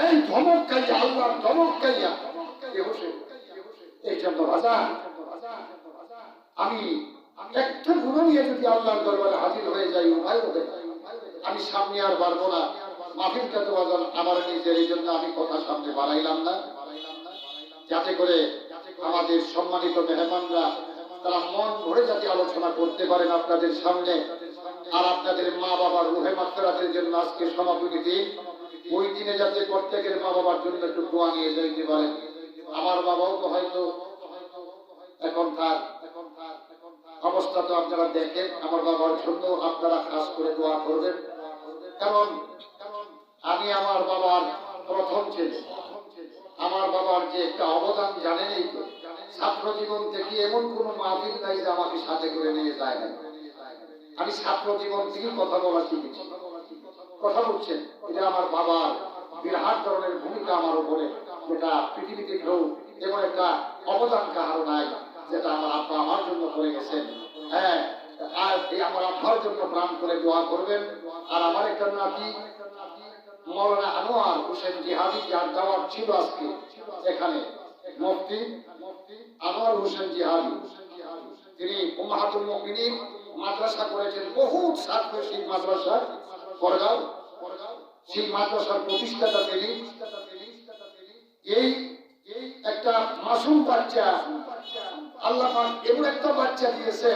এই ধমক খাইয়া আল্লাহর ধমক খাইয়া এই জন্য আমি একটা গুণ নিয়ে যদি আল্লাহর দরবারে হাজির হয়ে যাই উপায় হবে, আমি সামনে আর পারবো না। মাহফিলটা তো বাজান আমার নিজের, এই জন্য আমি কথা সামনে বাড়াইলাম না, যাতে করে আমাদের সম্মানিত মেহমানরা তারা মন ভরে যাতে আলোচনা করতে পারেন আপনাদের সামনে। আর আপনাদের মা বাবার রুহে মাগফিরাতের জন্য আজকে সমাপনী দিন, ওই দিনে যাতে প্রত্যেকের মা বাবার জন্য একটু দোয়া নিয়ে যাইতে পারেন। আমার বাবাও তো হয়তো এখন তার অবস্থা তো আপনারা দেখেন, আমার বাবার জন্য আপনারা খাস করে দোয়া করবেন। কারণ আমি আমার বাবার প্রথম ছেলে, আমার বাবার যে একটা অবদান জানেন, এই তো ছাত্র জীবন থেকে এমন কোন মাহফিল নাই যে আমাকে সাথে করে নিয়ে যায় না। আমি ছাত্র জীবন থেকে কথা বলা শিখেছি, কথা বলছেন, এটা আমার বাবার বিরাট ধরনের ভূমিকা আমার উপরে, যেটা পৃথিবীতে কেউ যেমন একটা অবদান কাহারও নাই, যেটা আমার আব্বা আমার জন্য করে গেছেন। হ্যাঁ, আর এই আমার আব্বার জন্য প্রাণ করে দোয়া করবেন। আর আমার একটা নাতি মৌলানা আনোয়ার হোসেন জিহাদি, যার দাওয়াত ছিল আজকে এখানে, মুফতি আনোয়ার হোসেন জিহাদি, তিনি উম্মাহাতুল মুমিনিন মাদ্রাসা করেছেন, বহু ছাত্র সেই মাদ্রাসার করগাঁও, সেই মাদ্রাসার প্রতিষ্ঠাতা তিনি। এই একটা মাসুম বাচ্চা আল্লাহ পাক এমন একটা বাচ্চা দিয়েছে,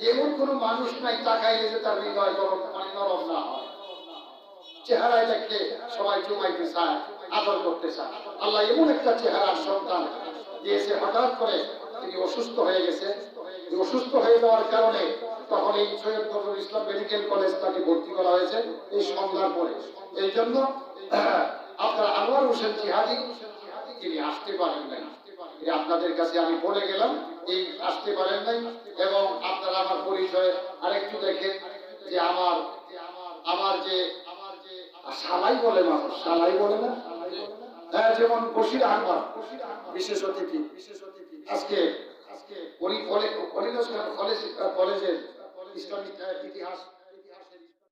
এমন কোন মানুষ নাই তাকাইলে যে তার হৃদয় নরম না হয়, চেহারায় দেখলে সবাই চুমাইতে চায়, আদর করতে চায়। আল্লাহ এমন একটা চেহারার সন্তান দিয়েছে। হঠাৎ করে তিনি অসুস্থ হয়ে গেছে, অসুস্থ হয়ে যাওয়ার কারণে তখন এই সৈয়দ নজরুল ইসলাম মেডিকেল কলেজ তাকে ভর্তি করা হয়েছে এই সন্ধ্যার পরে। এই জন্য আপনার আনোয়ার হোসেন জিহাদি তিনি আসতে পারেন নাই, আপনাদের কাছে আমি বলে গেলাম, এই আসতে পারেন নাই। এবং আপনারা আমার পরিচয় আরেকটু দেখেন যে আমার যে শালাই বলে মানুষ, শালাই বলে না, হ্যাঁ, যেমন বশির আহমদ বিশেষ অতিথি আজকে উনি কলেজের ইসলামিক ইতিহাস